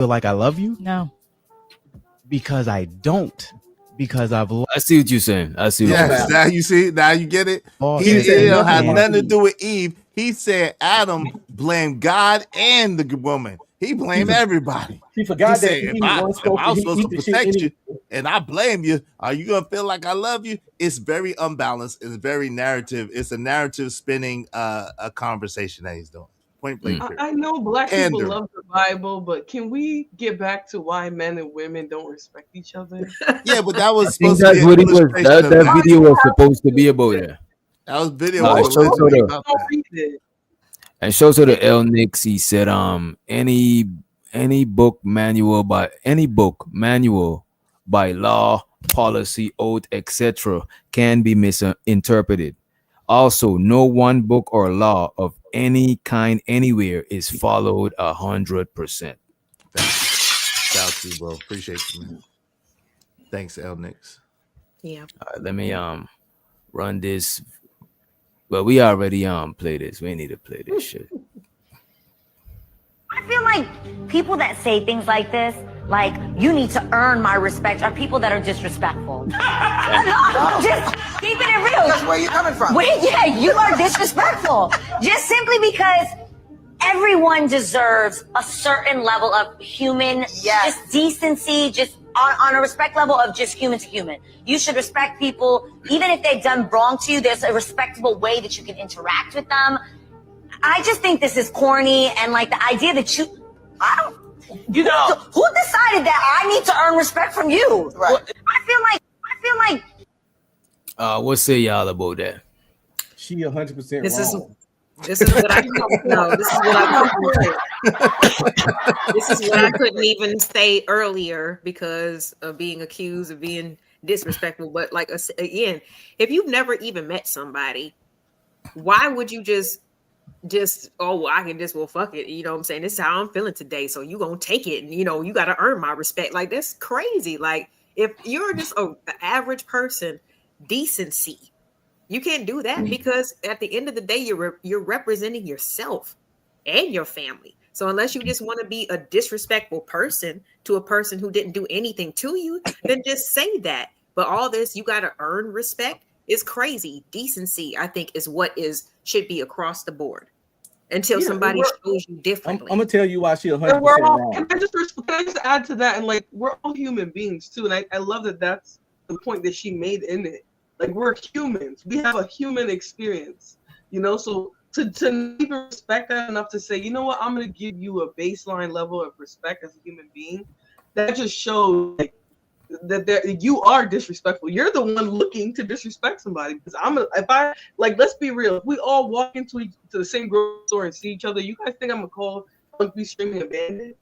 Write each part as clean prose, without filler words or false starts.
feel like I love you? No. Because I don't. Because I've I see what you're saying. I see what you're Yes, saying. now you see, now you get it. lost. He He said it nothing had about nothing to Eve. do with Eve. He said Adam blamed God and the woman. He blamed everybody. He He forgot that said, if Eve I wasn't if supposed I to was supposed eat to the shit protect you anyway. and I blame you, are you gonna feel like I love you? It's very unbalanced. It's very narrative. It's a narrative spinning a conversation that he's doing. Point blank. Period. I know black people Pandering. love the Bible, but can we get back to why men and women don't respect each other? Yeah, but that I was think supposed to be that's an what he was. illustration of That that. video was supposed to be about it. That was video No, was it Most shows supposed to her be people the about don't that. read it. and shows her the L Nix. He said any book manual by law, policy, oath, etc. can be misinterpreted. Also, no one book or law of any kind anywhere is followed 100%. Shout out to you, bro. Appreciate you, man. Thanks, L Nix. Yeah. All right, let me run this. Well, we already played this. We need to play this shit. I feel like people that say things like this, like, you need to earn my respect, are people that are disrespectful. Just keeping it real. That's where you're coming from. Wait, yeah, you are disrespectful. Just simply because everyone deserves a certain level of human, just decency, just on a respect level of just human to human. You should respect people, even if they've done wrong to you. There's a respectable way that you can interact with them. I just think this is corny, and like the idea that who decided that I need to earn respect from you? Right. I feel like What say y'all about that? She 100% This is wrong. this is what I no. This is what I this is what I couldn't even say earlier because of being accused of being disrespectful. But like again, if you've never even met somebody, why would you just oh well, I can just fuck it, you know what I'm saying, this is how I'm feeling today, so you gonna take it, and you got to earn my respect. Like, that's crazy. Like, if you're just an average person, decency, you can't do that, because at the end of the day you're representing yourself and your family. So unless you just want to be a disrespectful person to a person who didn't do anything to you, then just say that. But all this, you got to earn respect, is crazy. Decency, I think, is what should be across the board until somebody shows you differently. I'm gonna tell you why she 100% And we're all, wrong. can I just add to that? And like, we're all human beings too. And I love that that's the point that she made in it. Like, we're humans. We have a human experience, so to even respect that enough to say, you know what, I'm going to give you a baseline level of respect as a human being, that just shows like, that you are disrespectful. You're the one looking to disrespect somebody. Because let's be real. If we all walk into the same grocery store and see each other, you guys think I'm gonna call Be Screaming a Bandit?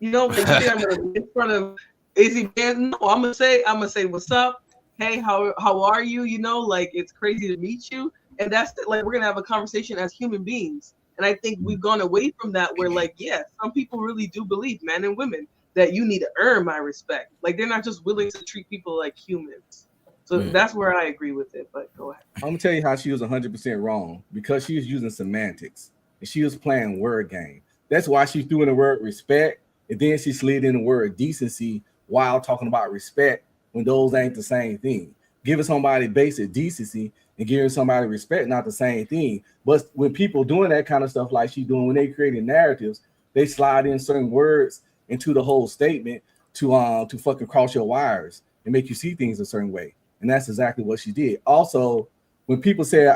Like, you think I'm gonna be in front of AZ Band? No, I'm gonna say what's up. Hey, how are you? Like, it's crazy to meet you. And that's like, we're gonna have a conversation as human beings. And I think we've gone away from that. Where like, yeah, some people really do believe, men and women, that you need to earn my respect. Like, they're not just willing to treat people like humans. So that's where I agree with it. But go ahead. I'm gonna tell you how she was 100% wrong, because she was using semantics and she was playing word game. That's why she threw in the word respect, and then she slid in the word decency while talking about respect, when those ain't the same thing. Giving somebody basic decency and giving somebody respect, not the same thing. But when people doing that kind of stuff like she doing, when they creating narratives, they slide in certain words into the whole statement to fucking cross your wires and make you see things a certain way. And that's exactly what she did. Also, when people say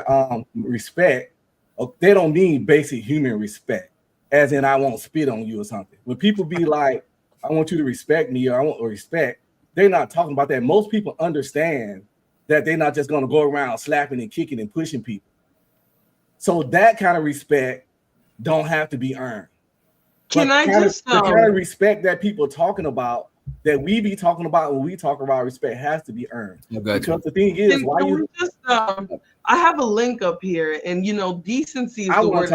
respect, they don't mean basic human respect, as in I won't spit on you or something. When people be like, I want you to respect me, or I want respect, they're not talking about that. Most people understand that they're not just going to go around slapping and kicking and pushing people. So that kind of respect don't have to be earned. The kind of respect that people are talking about, that we be talking about when we talk about respect, has to be earned. Because the thing is, I have a link up here, and decency is the word.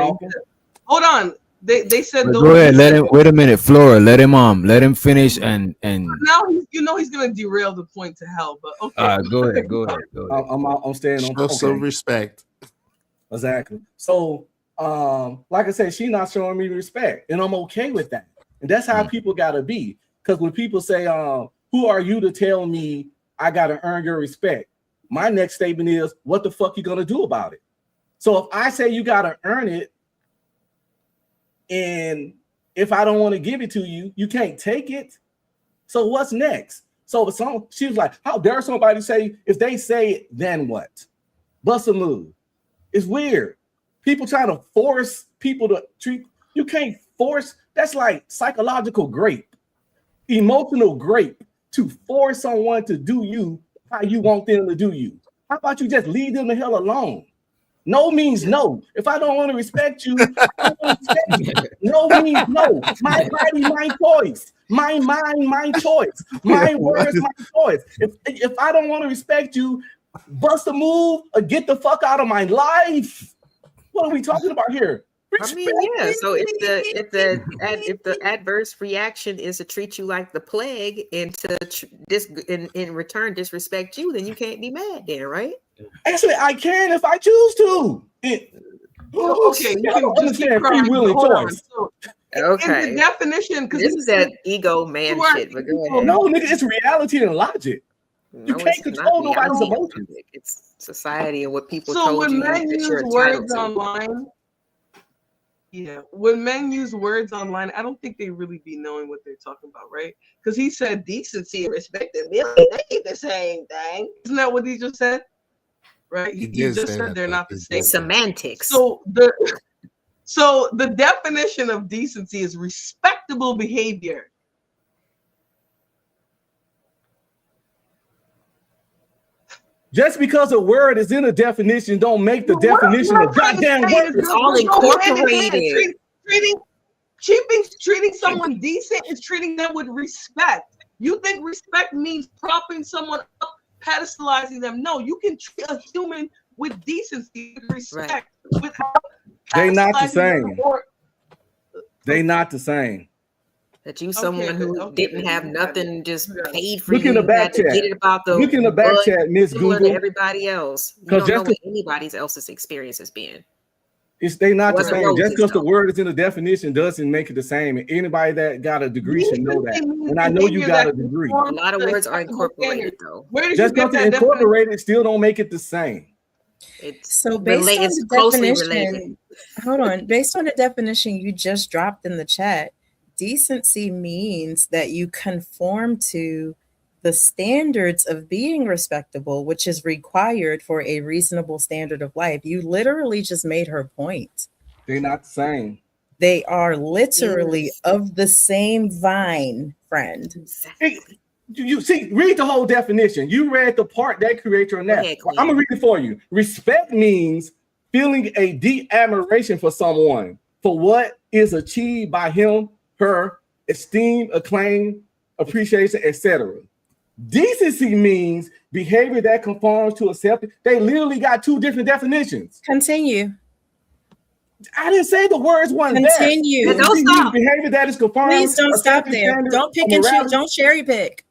Hold on. They said go ahead. Let him. Wait a minute, Flora. Let him finish and. Now he's gonna derail the point to hell. But okay. Go ahead. I'm staying on. Some respect. Exactly. So, like I said, she's not showing me respect, and I'm okay with that. And that's how people gotta be. Because when people say, who are you to tell me I gotta earn your respect? My next statement is, what the fuck you gonna do about it? So if I say you gotta earn it, and if I don't want to give it to you, you can't take it. So what's next? So she was like, how dare somebody say, if they say it, then what? Bust a move. It's weird. People trying to force people to treat, you can't force, that's like psychological grape, emotional grape, to force someone to do you how you want them to do you. How about you just leave them the hell alone? No means no. If I don't want to respect you, I don't respect you. No means no. My body, my choice. My mind, my choice. My words, my choice. If I don't want to respect you, bust a move or get the fuck out of my life. What are we talking about here? I mean, yeah. So if the adverse reaction is to treat you like the plague and to in return disrespect you, then you can't be mad there, right? Actually, I can if I choose to. Okay, you I don't understand free will and choice. Okay. In the definition, because this is that ego man shit. But go ahead. No, nigga, it's reality and logic. You can't control nobody's emotions. It's society and what people so told when you. Men use words online. Yeah, when men use words online, I don't think they really be knowing what they're talking about, right? Because he said decency and respectability, they ain't the same thing. Isn't that what he just said? Right? He just said they're not the same. Semantics. So the definition of decency is respectable behavior. Just because a word is in a definition don't make the definition a goddamn word. It's all incorporated. Treating someone decent is treating them with respect. You think respect means propping someone up, pedestalizing them? No, you can treat a human with decency, with respect. Right. They not the same. They not the same. That you someone who didn't have nothing, just paid for Look you. in the back to chat. Get it about the Look in the back chat, Miss Google. Google. To everybody else. You don't know what anybody else's experience has been. They not the same. Just because the word is in the definition doesn't make it the same. And anybody that got a degree should know that. And I know you got a degree. A lot of words are incorporated though. Just because it's incorporated still don't make it the same. So based on the definition, hold on. Based on the definition you just dropped in the chat, decency means that you conform to the standards of being respectable, which is required for a reasonable standard of life. You literally just made her point. They're not the same. They are literally of the same vine, friend. Exactly. You see, read the whole definition. You read the part that creates your net. I'm gonna read it for you. Respect means feeling a deep admiration for someone for what is achieved by him, her, esteem, acclaim, appreciation, etc. Decency means behavior that conforms to acceptance. They literally got two different definitions. Continue. I didn't say the words weren't Continue. there. Don't stop. Behavior that is conformed. Please don't stop there. Don't pick and choose. Don't cherry pick.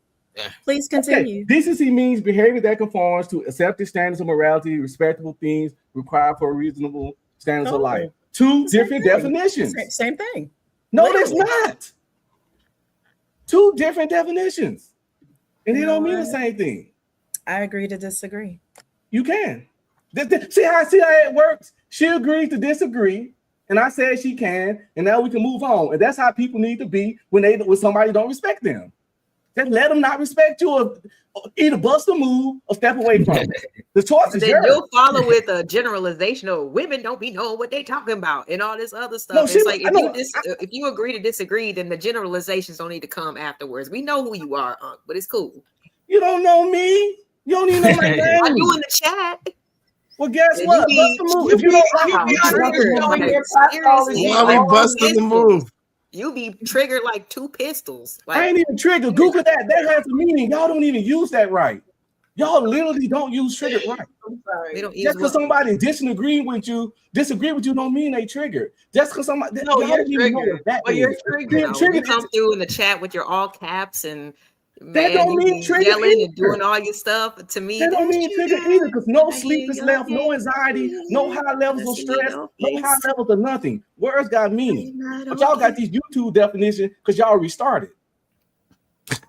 Please continue. Okay. Decency means behavior that conforms to accepted standards of morality, respectable things required for reasonable standards of life. Two different definitions. Same thing. No, there's not. Two different definitions. And they don't mean the same thing. I agree to disagree. You can. See how it works? She agreed to disagree, and I said she can, and now we can move on. And that's how people need to be when somebody don't respect them. Just let them not respect you, or either bust a move or step away from it. The choice is yours. You'll follow with a generalization of women don't be knowing what they talking about and all this other stuff. No, it's like if you agree to disagree, then the generalizations don't need to come afterwards. We know who you are, but it's cool. You don't know me. You don't even know my name. I do in the chat. Well, guess what? Bust the move. If you don't why we busting the move? You be triggered like two pistols. Like, I ain't even triggered. Google that. That has a meaning. Y'all don't even use that right. Y'all literally don't use triggered right. I'm sorry. Just because somebody disagree with you don't mean they triggered. Just because somebody you're triggered. But you're triggered. You come through in the chat with your all caps and That don't you mean be trigger yelling and doing either. all your stuff. To me, That don't that's mean you trigger either, because no I hear sleep is your left, no name, anxiety, no high levels I of see stress, your no high face. levels of nothing. Words got meaning. I'm not But y'all got okay. these YouTube definitions because y'all restarted.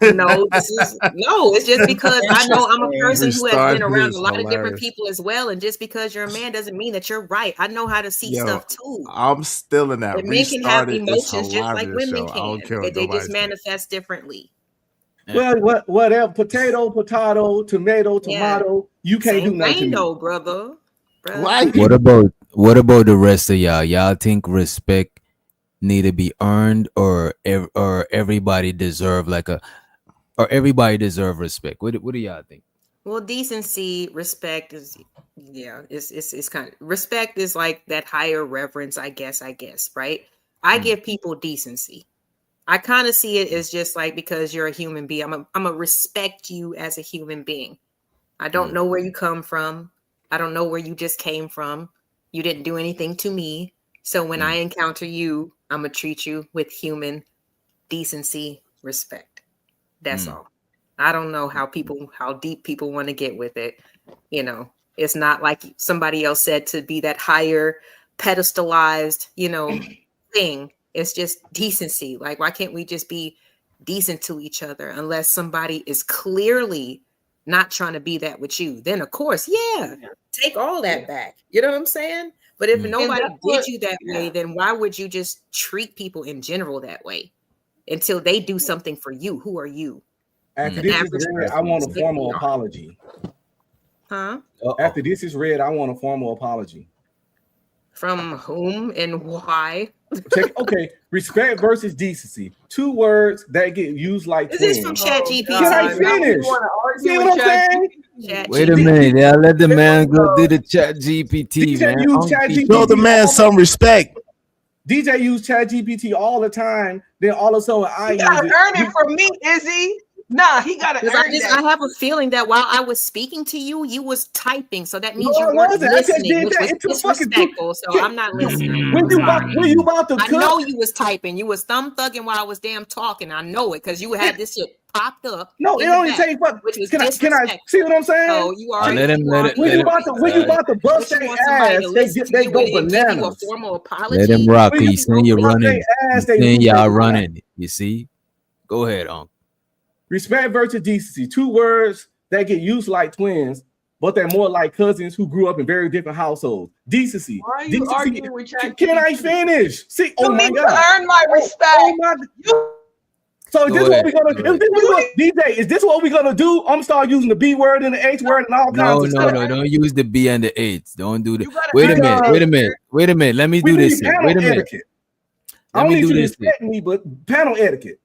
No, it's just because I know I'm a Interesting. person who has been Restart around is a lot of different hilarious. people as well. And just because you're a man doesn't mean that you're right. I know how to see Yo, stuff too. I'm still in that. And men can have Restarted is emotions just like hilarious, women yo. I don't can. care what They just nobody says. manifest differently. Well, whatever, potato, tomato, Yeah. you can't do Same nothing to thing me. though, brother. Why? What about the rest of y'all? Y'all think respect need to be earned, or everybody deserve everybody deserve respect? What do y'all think? Well, decency, respect is it's kind of respect is like that higher reverence, I guess, right? I give people decency. I kind of see it as just like because you're a human being, I'm a respect you as a human being. I don't know where you come from. I don't know where you just came from. You didn't do anything to me. So when I encounter you, I'm gonna treat you with human decency, respect. That's all. I don't know how deep people want to get with it. You know, it's not like somebody else said to be that higher pedestalized, thing. It's just decency. Like, why can't we just be decent to each other unless somebody is clearly not trying to be that with you? Then, of course, take all that back. You know what I'm saying? But if nobody did you that way, then why would you just treat people in general that way until they do something for you? Who are you? After The this is average read, I want a person. formal apology. Huh? After this is read, I want a formal apology. From whom and why? Okay, respect versus decency. 2 words that get used like Is twins. this from ChatGPT? Can I finish? See what I'm saying? Wait a minute, yeah. Let the man go do the chat GPT, DJ man. use ChatGPT. Show the man some respect. DJ use ChatGPT all the time. Then all of a sudden, I You use gotta it. earn it from me, Izzy. Nah, he gotta earn I that. have a feeling that while I was speaking to you, you was typing. So that means No, you I weren't wasn't. I just listening, did which that. was It took fucking disrespectful. So I'm not listening. When you about to I cook? know you was typing. You was thumb thugging while I was damn talking. I know it because you had this shit popped up. No, it only takes what? Which was Can I disrespectful. see what I'm saying? So you already When you about to bust you their want somebody ass, to listen to they you go and give you a bananas. formal apology. Let him rock. When you He's saying you're bust running. their ass, He's they saying lose y'all their running. You see? Go ahead, Unc. Respect versus decency. 2 words that get used like twins, but they're more like cousins who grew up in very different households. Decency. Why are you arguing with ChatGPT? Can I finish? See, You need to earn my respect. So Go this ahead, what we're gonna go do? DJ, is this what we're gonna do? I'm start using the B word and the H word and all kinds of stuff. No. Don't use the B and the H. Don't do that. You gotta Wait a earn minute. it. Wait a minute. Let me We do need this. panel Wait a minute. etiquette. I Let don't me need do you to this. respect me, but panel etiquette.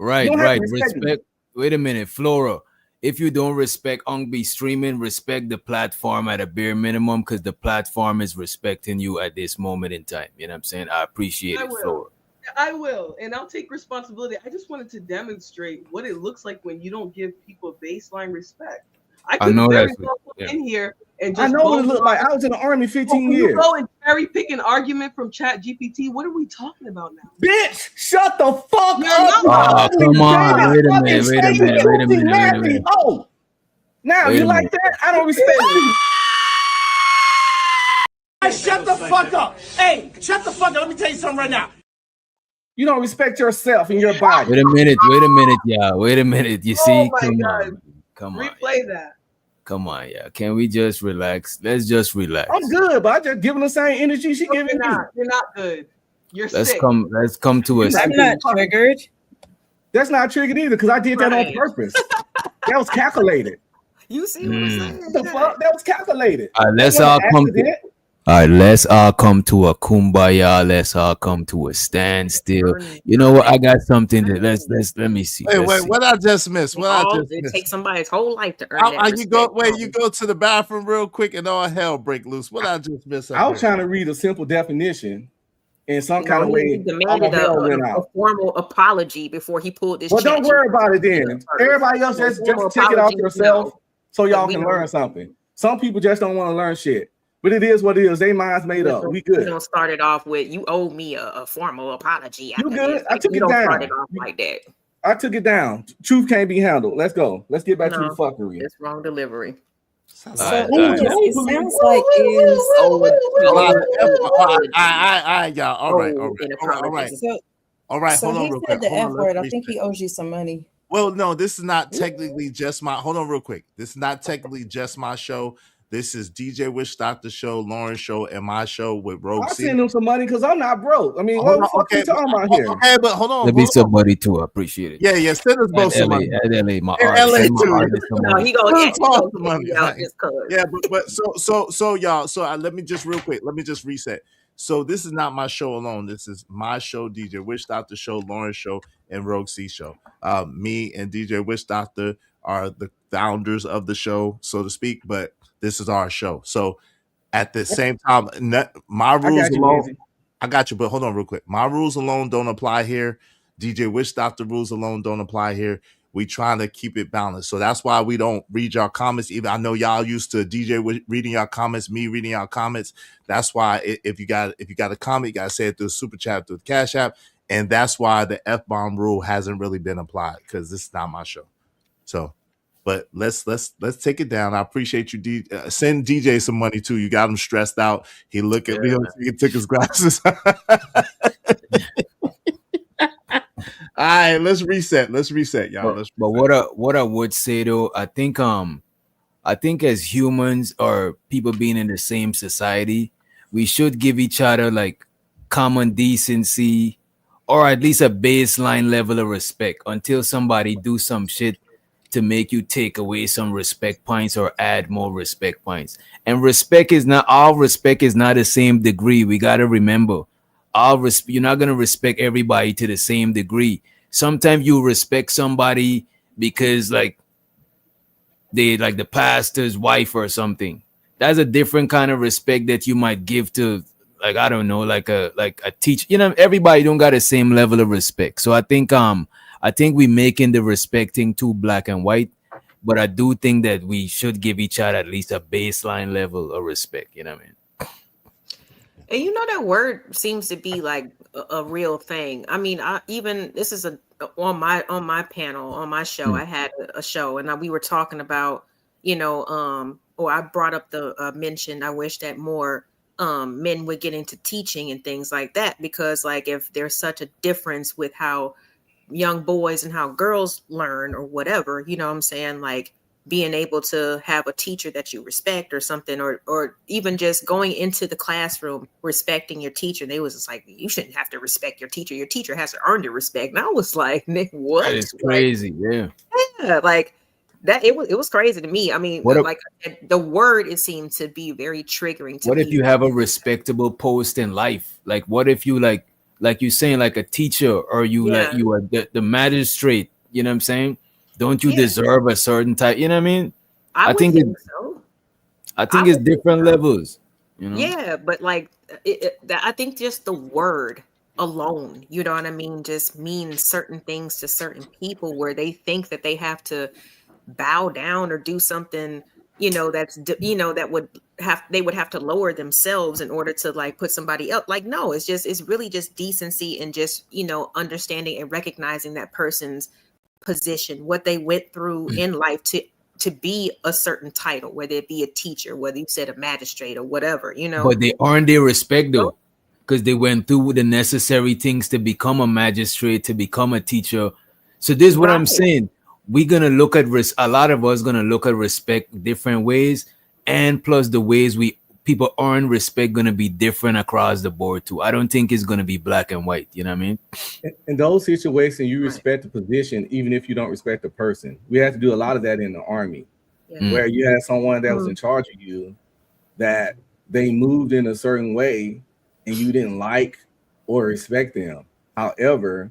You Right. don't have to respect me. Wait a minute, Flora. If you don't respect Ung be streaming, respect the platform at a bare minimum, because the platform is respecting you at this moment in time. You know what I'm saying? I appreciate it, Flora. I will, and I'll take responsibility. I just wanted to demonstrate what it looks like when you don't give people baseline respect. I could know very that's well come in here and I just know what it looked like. I was in the army 15 years. You go and cherry pick an argument from ChatGPT. What are we talking about now? Bitch, shut the fuck up. Oh, come on. Wait a minute. Oh, now Wait you a like minute. that? I don't respect you. Shut the fuck up. Hey, shut the fuck up. Let me tell you something right now. You don't respect yourself and your body. Wait a minute, y'all. Wait a minute. You see? Come on. Replay that. Come on, yeah. Can we just relax? Let's just relax. I'm good, but I just giving the same energy she giving me. You're not good. You're Let's sick. come to a I'm not triggered. That's not triggered either, because I did that on purpose. That was calculated. You see what I'm saying? The fuck? That was calculated. All right, let's all come to a kumbaya. Let's all come to a standstill. You know what? I got something that let me see. Wait, what I just missed? It takes somebody's whole life to earn that. You go to the bathroom real quick and all hell break loose. What I just missed? I was trying to read a simple definition in some kind of way. He demanded a formal apology before he pulled this. Well, don't worry about it then. Everybody else just check it out yourself so y'all can learn something. Some people just don't want to learn shit. But it is what it is. They minds made up. We good. We don't start it off with you owe me a formal apology. You good? I took it down. Start it off like that. I took it down. Truth can't be handled. Let's go. Let's get back to the No, fucky. it's wrong delivery. So All right. it sounds like is Oh, All right, y'all. All right. so All right, so hold on he real quick. said the Hold F on, word. I let's think reset. he owes you some money. Well, no, this is not technically just my. Hold on, real quick. This is not technically just my show. This is DJ Wish Doctor show, Lauren's show, and my show with Rogue I'll C. send him some money because I'm not broke. I mean, Hold what the on, fuck are you talking about here? Okay, but hold on. Let me somebody too. I appreciate it. Yeah, send us both some money. At LA, my In artist, LA send my too. artist some No, money. he gonna Send get us all some money. you out just cause. Yeah, but so y'all. So let me just real quick. Let me just reset. So this is not my show alone. This is my show, DJ Wish Doctor show, Lauren's show, and Rogue C show. Me and DJ Wish Doctor are the founders of the show, so to speak. But this is our show. So at the same time, my I rules got you, alone. Easy. I got you, but hold on real quick. My rules alone don't apply here. DJ Wish Doctor rules alone don't apply here. We trying to keep it balanced. So that's why we don't read your comments. Even I know y'all used to DJ reading your comments, me reading your comments. That's why if you got a comment, you gotta say it through the super chat, through the Cash App. And that's why the F-bomb rule hasn't really been applied, because this is not my show. So but let's take it down. I appreciate you. Send DJ some money too. You got him stressed out. He look at me. He took his glasses. All right, let's reset, y'all. But what I would say though, I think as humans or people being in the same society, we should give each other like common decency or at least a baseline level of respect until somebody do some shit to make you take away some respect points or add more respect points. And respect is not the same degree. We got to remember, you're not going to respect everybody to the same degree. Sometimes you respect somebody because like they like the pastor's wife or something. That's a different kind of respect that you might give to, like, I don't know, like a teacher. You know, everybody don't got the same level of respect. So I think we making the respecting too black and white, but I do think that we should give each other at least a baseline level of respect. You know what I mean? And you know that word seems to be like a real thing. I mean, this is on my panel on my show. I had a show, and we were talking about, or I brought up the mention. I wish that more men would get into teaching and things like that, because like if there's such a difference with how young boys and how girls learn or whatever, you know what I'm saying, like being able to have a teacher that you respect or something, or even just going into the classroom respecting your teacher. They was just like, you shouldn't have to respect your teacher has to earn your respect. And I was like, Nick, what? That is crazy. Like, yeah, like that. It was crazy to me. I mean, the word, it seemed to be very triggering to what people. if you have a respectable post in life? Like what if you like you saying like a teacher, or you like you are the magistrate, you know what I'm saying? Don't you deserve a certain type? You know what I mean? I think so. I think it's different levels. You know? Yeah, but like I think just the word alone, you know what I mean, just means certain things to certain people where they think that they have to bow down or do something, that they would have to lower themselves in order to like put somebody else. Like, no, it's really just decency and just, understanding and recognizing that person's position, what they went through in life to be a certain title, whether it be a teacher, whether you said a magistrate or whatever, But they earned their respect though, because they went through the necessary things to become a magistrate, to become a teacher. So this is what I'm saying. We're gonna look at a lot of us gonna look at respect different ways, and plus the ways people earn respect gonna be different across the board too. I don't think it's gonna be black and white. You know what I mean? In those situations, you respect the position, even if you don't respect the person. We had to do a lot of that in the Army, where you had someone that was in charge of you, that they moved in a certain way, and you didn't like or respect them. However,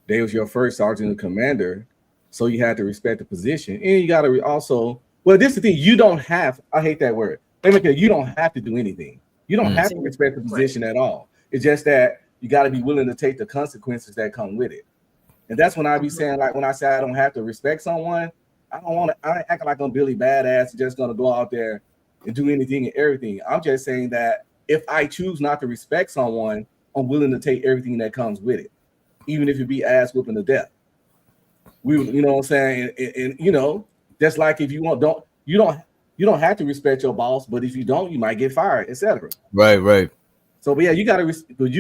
they was your first sergeant and commander, so you had to respect the position, and you got to also. Well, this is the thing. You don't have. I hate that word. You don't have to do anything. You don't have to respect the position at all. It's just that you got to be willing to take the consequences that come with it. And that's when I be saying, like, when I say I don't have to respect someone, I ain't acting like I'm Billy Badass, just gonna go out there and do anything and everything. I'm just saying that if I choose not to respect someone, I'm willing to take everything that comes with it, even if it be ass whooping to death. You know what I'm saying? And you know, that's like if you don't have to respect your boss, but if you don't, you might get fired, etc. Right. So, but yeah, you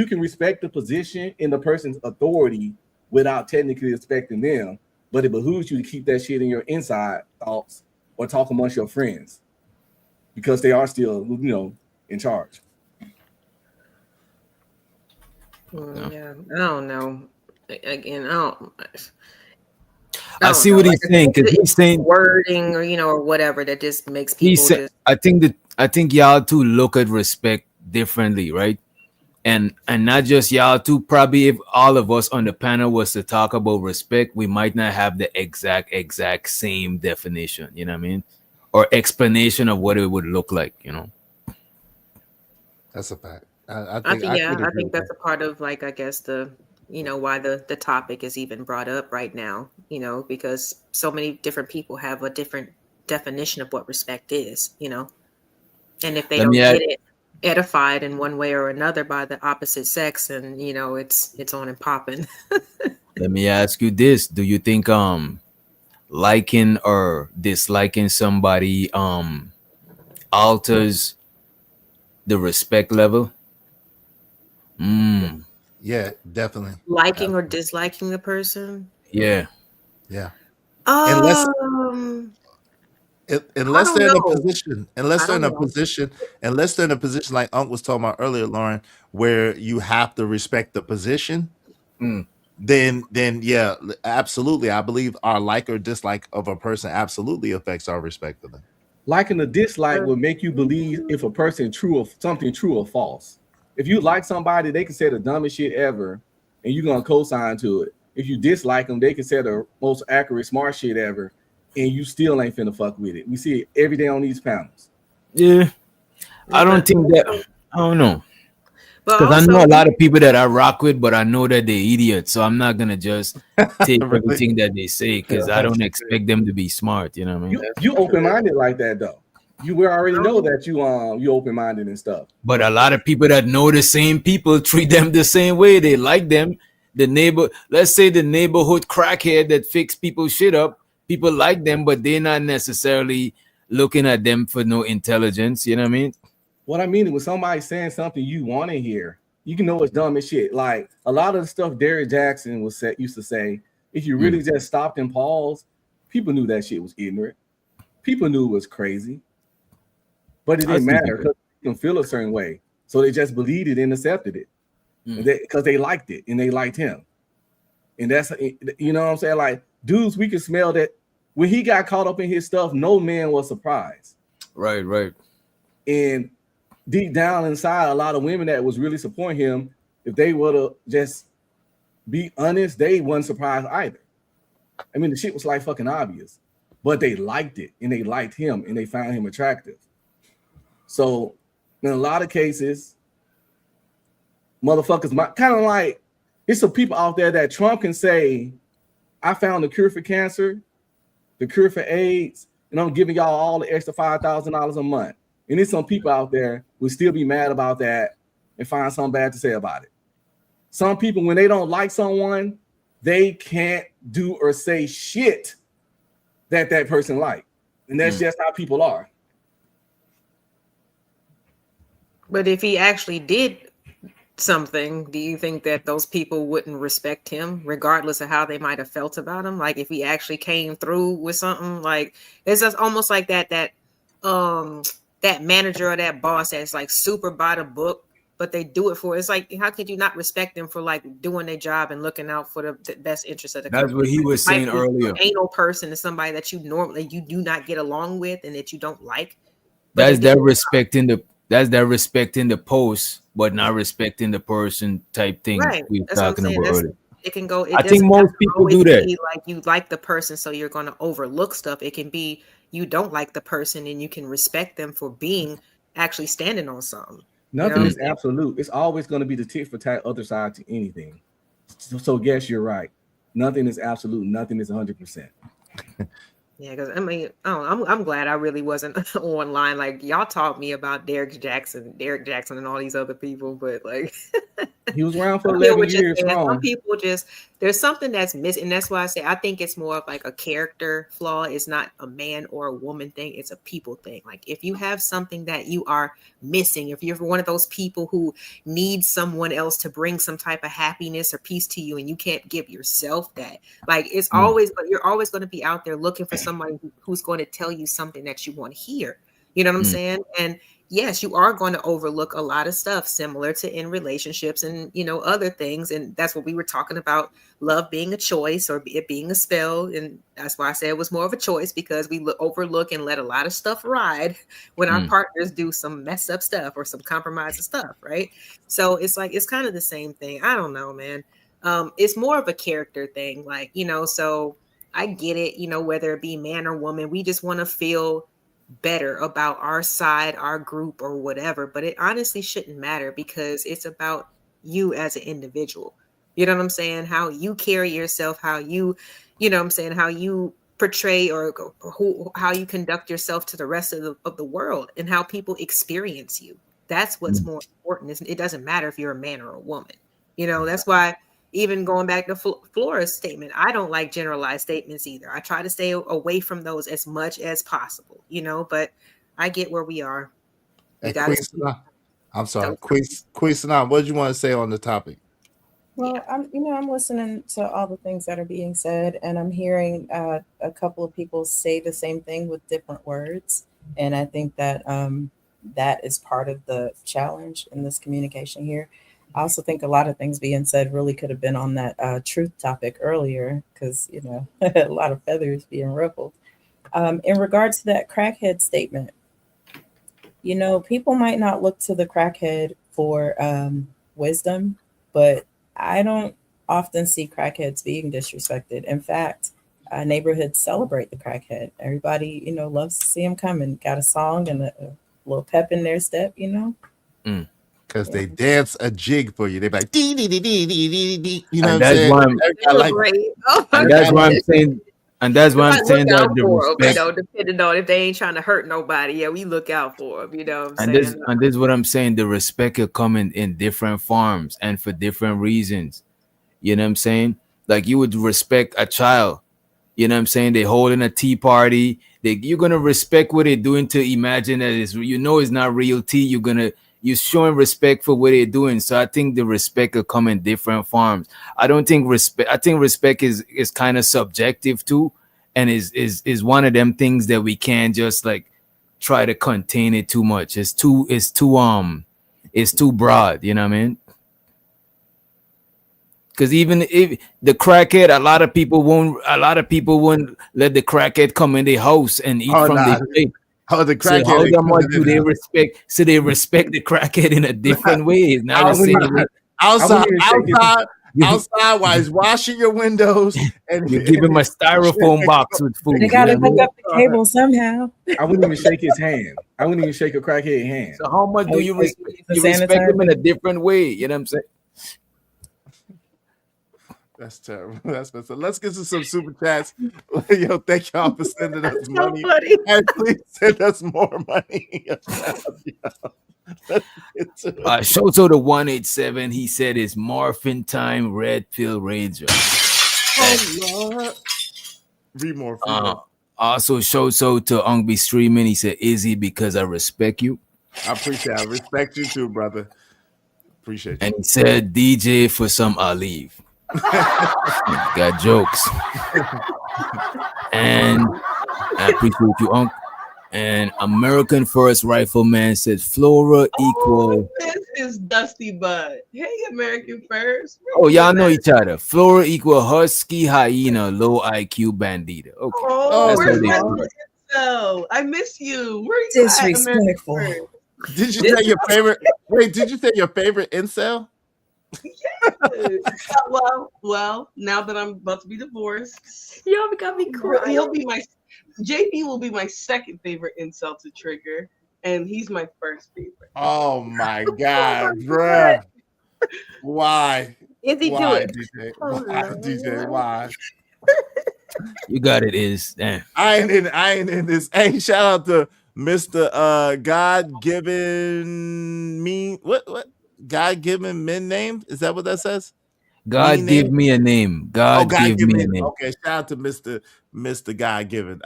can respect the position and the person's authority without technically respecting them. But it behooves you to keep that shit in your inside thoughts or talk amongst your friends because they are still, in charge. Yeah, I don't know. Again, I don't see know. what Like he's saying because he's saying wording or whatever that just makes people just. I think y'all too look at respect differently, right? And not just y'all too. Probably if all of us on the panel was to talk about respect, we might not have the exact same definition. You know what I mean? Or explanation of what it would look like. You know. That's a fact. I think could I agree think with that's that. a part of like I guess the why the topic is even brought up right now. Because so many different people have a different definition of what respect is. And if they Let me don't add, get it edified in one way or another by the opposite sex, and it's on and popping. let me ask you this: do you think liking or disliking somebody alters the respect level? Yeah, definitely. Liking or disliking the person. Yeah. Yeah. Unless Um, I unless don't they're in a know. position, I don't know. like Unc was talking about earlier, Lauren, where you have to respect the position, then yeah, absolutely. I believe our like or dislike of a person absolutely affects our respect of them. Liking a dislike will make you believe if a person something true or false. If you like somebody, they can say the dumbest shit ever, and you're gonna co-sign to it. If you dislike them, they can say the most accurate, smart shit ever, and you still ain't finna fuck with it. We see it every day on these panels. Yeah. I don't But think that. I don't know. but Because I know also a lot of people that I rock with, but I know that they're idiots. So I'm not gonna just take Really? everything that they say because I don't expect them to be smart. You know what I mean? You open minded like that though. You will already know that you open minded and stuff. But a lot of people that know the same people treat them the same way. They like them. Let's say the neighborhood crackhead that fix people's shit up. People like them, but they're not necessarily looking at them for no intelligence. You know what I mean? What I mean is when somebody's saying something you want to hear, you can know it's dumb as shit. Like a lot of the stuff Derrick Jackson used to say, if you really just stopped and paused, people knew that shit was ignorant. People knew it was crazy, but it I didn't see matter people. because they can feel a certain way. So they just believed it and accepted it because they liked it and they liked him. And that's, you know what I'm saying? Like, dudes, we can smell that when he got caught up in his stuff, no man was surprised. Right. And deep down inside, a lot of women that was really supporting him, if they would have just be honest, they wasn't surprised either. I mean, the shit was like fucking obvious, but they liked it and they liked him and they found him attractive. So in a lot of cases, motherfuckers might kind of like, it's some people out there that Trump can say, I found the cure for cancer, the cure for AIDS, and I'm giving y'all all the extra $5,000 a month. And there's some people out there who still be mad about that and find something bad to say about it. Some people, when they don't like someone, they can't do or say shit that person like. And that's just how people are. But if he actually did something, do you think that those people wouldn't respect him regardless of how they might have felt about him? Like if he actually came through with something, like it's just almost like that manager or that boss that's like super by the book, but they do it for, it's like, how could you not respect them for like doing their job and looking out for the best interest of the That's what company? he Like, was it might saying be earlier. an anal person to somebody that you normally you do not get along with and that you don't like. But That's that respecting the post, but not respecting the person type thing right. we were That's what I'm talking saying. about earlier. It can go, I it think doesn't have most to people always do that. be like you like the person, so you're going to overlook stuff. It can be you don't like the person and you can respect them for being actually standing on something. You know Nothing what I'm is saying? absolute. It's always going to be the tit for tat other side to anything. So yes, you're right. Nothing is absolute. Nothing is 100%. Yeah, because I mean, I'm glad I really wasn't online. Like y'all taught me about Derrick Jackson and all these other people, but like He was around for I hear 11 what you're years saying. Some strong. people just there's something that's missing. That's why I say I think it's more of like a character flaw. It's not a man or a woman thing. It's a people thing. Like if you have something that you are missing, if you're one of those people who needs someone else to bring some type of happiness or peace to you, and you can't give yourself that, like it's always, but you're always going to be out there looking for somebody who's going to tell you something that you want to hear. You know what I'm saying? And yes, you are going to overlook a lot of stuff similar to in relationships and, you know, other things. And that's what we were talking about, love being a choice or it being a spell. And that's why I said it was more of a choice, because we overlook and let a lot of stuff ride when our partners do some messed up stuff or some compromising stuff. Right. So it's like, it's kind of the same thing. I don't know, man. It's more of a character thing. Like, you know, so I get it, you know, whether it be man or woman, we just want to feel better about our side, our group, or whatever. But it honestly shouldn't matter, because it's about you as an individual. You know what I'm saying? How you carry yourself, how you know what I'm saying, how you portray or how you conduct yourself to the rest of the world, and how people experience you. That's what's more important. It doesn't matter if you're a man or a woman. You know, that's why even going back to Flora's statement, I don't like generalized statements either. I try to stay away from those as much as possible, you know, but I get where we are. Hey, Queen Sanaa. I'm sorry. Queen Sanaa, what did you want to say on the topic? Well, I'm listening to all the things that are being said, and I'm hearing a couple of people say the same thing with different words, and I think that that is part of the challenge in this communication here. I also think a lot of things being said really could have been on that truth topic earlier, because a lot of feathers being ruffled. In regards to that crackhead statement, people might not look to the crackhead for wisdom, but I don't often see crackheads being disrespected. In fact, neighborhoods celebrate the crackhead. Everybody, loves to see him coming. Got a song and a little pep in their step, Because they dance a jig for you. They're like, dee, dee, dee, dee, dee, dee, dee. You know And what I'm that's saying? why I'm, and that's why I'm saying, and that's why I'm saying that the respect. Depending on if they ain't trying to hurt nobody, yeah, we look out for them. You know what I'm And saying? this is what I'm saying. The respect will come in different forms and for different reasons. You know what I'm saying? Like you would respect a child. You know what I'm saying? They holding a tea party. You're gonna respect what they're doing to imagine that it's not real tea. You're showing respect for what they're doing. So I think the respect will come in different forms. I don't think respect. I think respect is kind of subjective too, and is one of them things that we can't just like try to contain it too much. It's too broad. You know what I mean? Because even if the crackhead, a lot of people won't let the crackhead come in their house and eat from the plate. The So crackhead. how much do they respect? So they respect the crackhead in a different way. It's not the same way. Outside while he's washing your windows, and you give him a styrofoam box with food. They gotta hook up the cable somehow. I wouldn't even shake his hand. I wouldn't even shake a crackhead hand. So how much do you respect? You respect him in a different way. You know what I'm saying? That's terrible. So let's get to some super chats. Yo, thank y'all for sending us money. And please send us more money. Shoto the 187, he said it's Morphin Time Red Pill Ranger. Also Shoto to Ungby Streaming, he said, Izzy, because I respect you. I appreciate it. I respect you too, brother. Appreciate you. And he said, DJ for some Olive. Got jokes. And I appreciate you, Unc. And American First Rifleman said Flora equal. This is Dusty Bud. Hey, American First. Oh, y'all know each other. Flora equal Husky Hyena Low IQ Bandita. Okay. Oh, where's my incel? I miss you. Where are you disrespectful? At, did you say your favorite? Wait, did you say your favorite incel? Yeah. Well, now that I'm about to be divorced, y'all got me crying. JP will be my second favorite incel to trigger, and he's my first favorite. Oh my god, bruh. Why? Is he why, doing? DJ? Why, DJ? Why? You got it, is damn. I ain't in this. Hey, shout out to Mr. God Given Me. What? God-given men name? Is that what that says? God give me a name. God God give give me me a name. okay. Shout out to Mr. God given.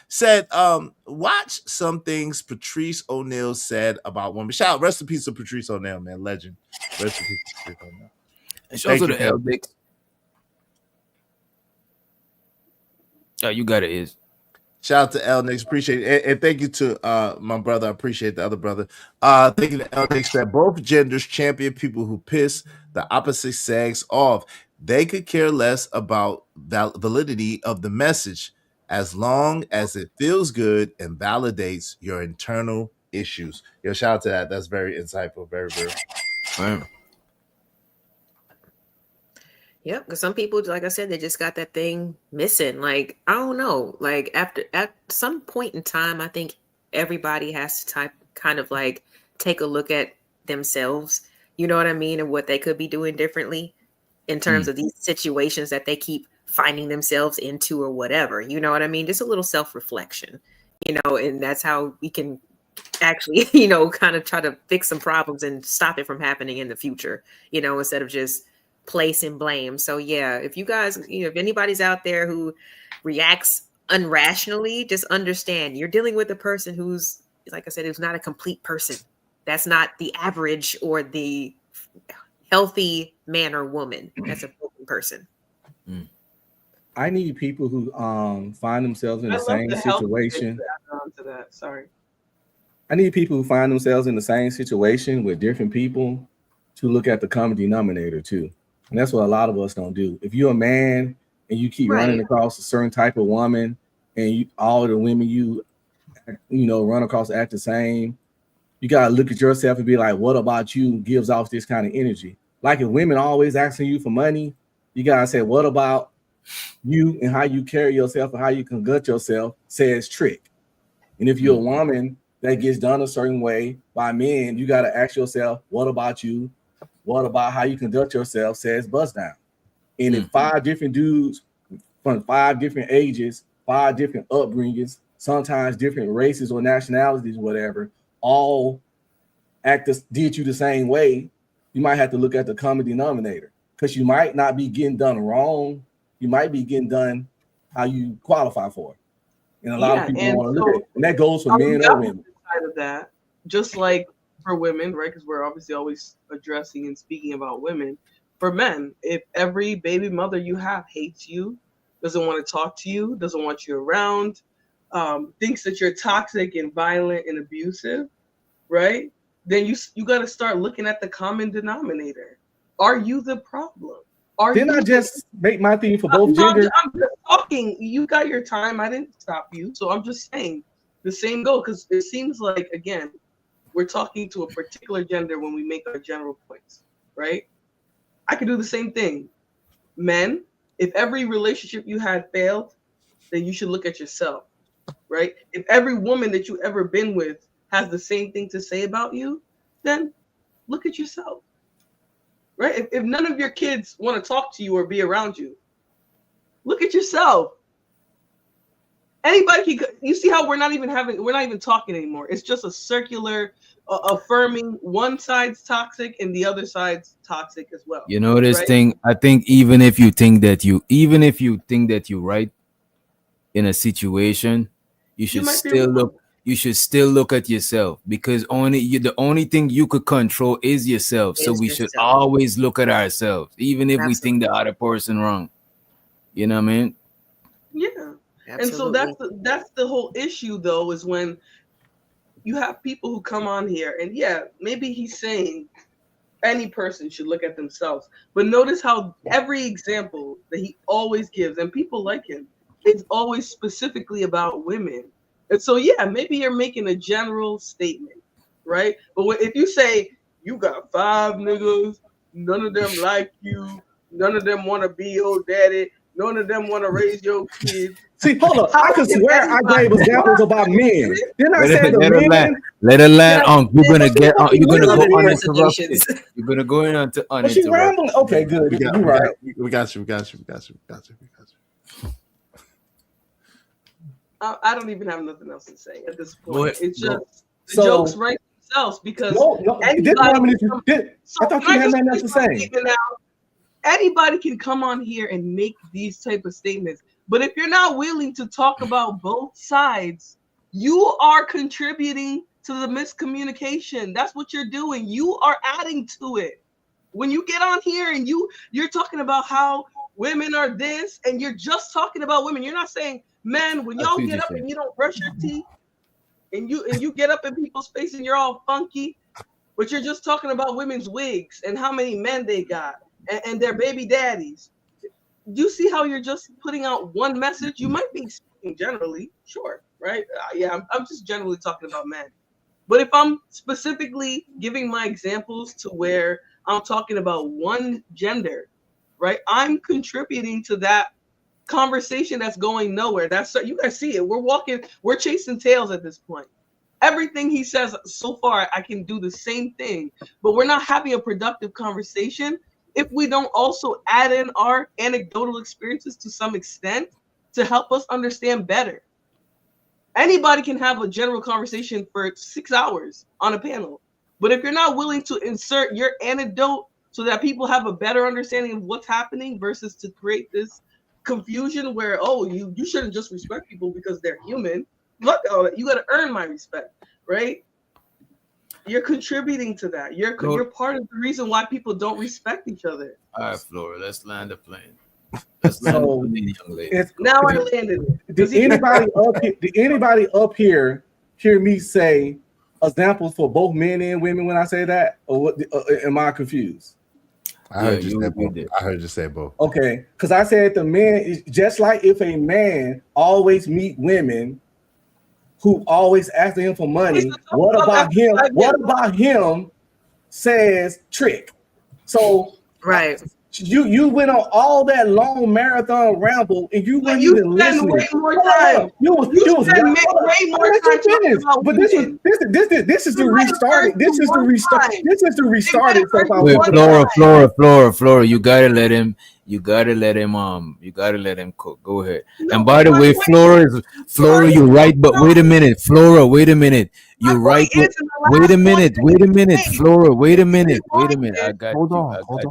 Said watch some things Patrice O'Neal said about women. Shout out, rest in peace to Patrice O'Neal, man, legend. Rest in peace to Patrice O'Neal. And shout out to you, the Pam. Elbics. Oh, you got it, is. Shout out to L Nix, appreciate it. And thank you to my brother. I appreciate the other brother. Thank you to L Nix that both genders champion people who piss the opposite sex off. They could care less about validity of the message as long as it feels good and validates your internal issues. Yo, shout out to that. That's very insightful, very real. Right. Yep, because some people, like I said, they just got that thing missing. Like, I don't know. Like at some point in time, I think everybody has to kind of like take a look at themselves. You know what I mean, and what they could be doing differently in terms of these situations that they keep finding themselves into or whatever. You know what I mean? Just a little self-reflection. And that's how we can actually, kind of try to fix some problems and stop it from happening in the future. Instead of just placing blame. So yeah, if you guys, if anybody's out there who reacts unrationally, just understand you're dealing with a person who's, like I said, who's not a complete person. That's not the average or the healthy man or woman. That's a broken person. I need people who find themselves in the same situation. To that. Sorry. I need people who find themselves in the same situation with different people to look at the common denominator too. And that's what a lot of us don't do. If you're a man and you keep running across a certain type of woman and all the women you run across act the same, you got to look at yourself and be like, what about you gives off this kind of energy? Like if women always asking you for money, you got to say, what about you and how you carry yourself and how you conduct yourself says trick. And if you're a woman that gets done a certain way by men, you got to ask yourself, what about you? What about how you conduct yourself says bust down. And if 5 different dudes from 5 different ages, 5 different upbringings, sometimes different races or nationalities, whatever, all did you the same way, you might have to look at the common denominator because you might not be getting done wrong. You might be getting done how you qualify for it. And a lot of people don't want to look at it. And that goes for men or women. Side of that, just like for women, right? Because we're obviously always addressing and speaking about women. For men, if every baby mother you have hates you, doesn't want to talk to you, doesn't want you around, thinks that you're toxic and violent and abusive, right? Then you got to start looking at the common denominator. Are you the problem? Didn't I just make my thing for both genders? I'm just talking. You got your time. I didn't stop you. So I'm just saying the same goal because it seems like, again, we're talking to a particular gender when we make our general points, right? I could do the same thing. Men, if every relationship you had failed, then you should look at yourself, right? If every woman that you ever been with has the same thing to say about you, then look at yourself. Right? If none of your kids want to talk to you or be around you, look at yourself. Anybody you see how we're not even talking anymore. It's just a circular affirming one side's toxic and the other side's toxic as well. You know this thing, I think even if you think that you're right in a situation, you should still look at yourself because the only thing you could control is yourself. So we should always look at ourselves, even if we think the other person wrong. You know what I mean? Yeah. Absolutely. And so that's the whole issue though, is when you have people who come on here and maybe he's saying any person should look at themselves. But notice how every example that he always gives, and people like him, is always specifically about women. And so, maybe you're making a general statement, right? But if you say, you got 5 niggas, none of them like you, none of them want to be your daddy, none of them want to raise your kids. See, hold on. I could swear I gave examples about men. Then I said the men. Let her land on. You're gonna go uninterrupted. You're gonna go in unto uninterrupted. She rambling. Okay, good. You're right. We got you. I don't even have nothing else to say at this point. It's just the joke's right themselves because no, this anybody woman is. can come- I thought can you I had just nothing else finish to my say. statement now? Anybody can come on here and make these type of statements, but if you're not willing to talk about both sides, you are contributing to the miscommunication. That's what you're doing. You are adding to it. When you get on here and you're talking about how women are this, and you're just talking about women, you're not saying, man, when y'all get up and you don't brush your teeth, and you get up in people's face and you're all funky, but you're just talking about women's wigs and how many men they got and their baby daddies. Do you see how you're just putting out one message? You might be speaking generally, sure, right? Yeah, I'm just generally talking about men. But if I'm specifically giving my examples to where I'm talking about one gender, right? I'm contributing to that conversation that's going nowhere. That's you guys see it. We're chasing tails at this point. Everything he says so far, I can do the same thing, but we're not having a productive conversation if we don't also add in our anecdotal experiences to some extent to help us understand better. Anybody can have a general conversation for 6 hours on a panel, but if you're not willing to insert your anecdote so that people have a better understanding of what's happening versus to create this confusion where, oh, you shouldn't just respect people because they're human. Look, you got to earn my respect, right? You're contributing to that. You're part of the reason why people don't respect each other. All right, Flora, let's land the plane. Let's land the plane, young lady. Now I landed it. Did anybody up here hear me say examples for both men and women when I say that, or what? Am I confused? I heard you say both. I heard you say both. Okay, because I said the man is just like if a man always meet women who always asking him for money. What about him? What about him says trick? So right. You went on all that long marathon ramble and you weren't even listening. Way more time. You was way more time. But this is the restart. This is the restart. This is the restarted stuff. Wait, Flora, you gotta let him. You gotta let him cook. Go ahead. No, and by the way, Flora, you're right. But wait a minute, Flora. Wait a minute. You're right. Wait a minute. Flora. Wait a minute. I got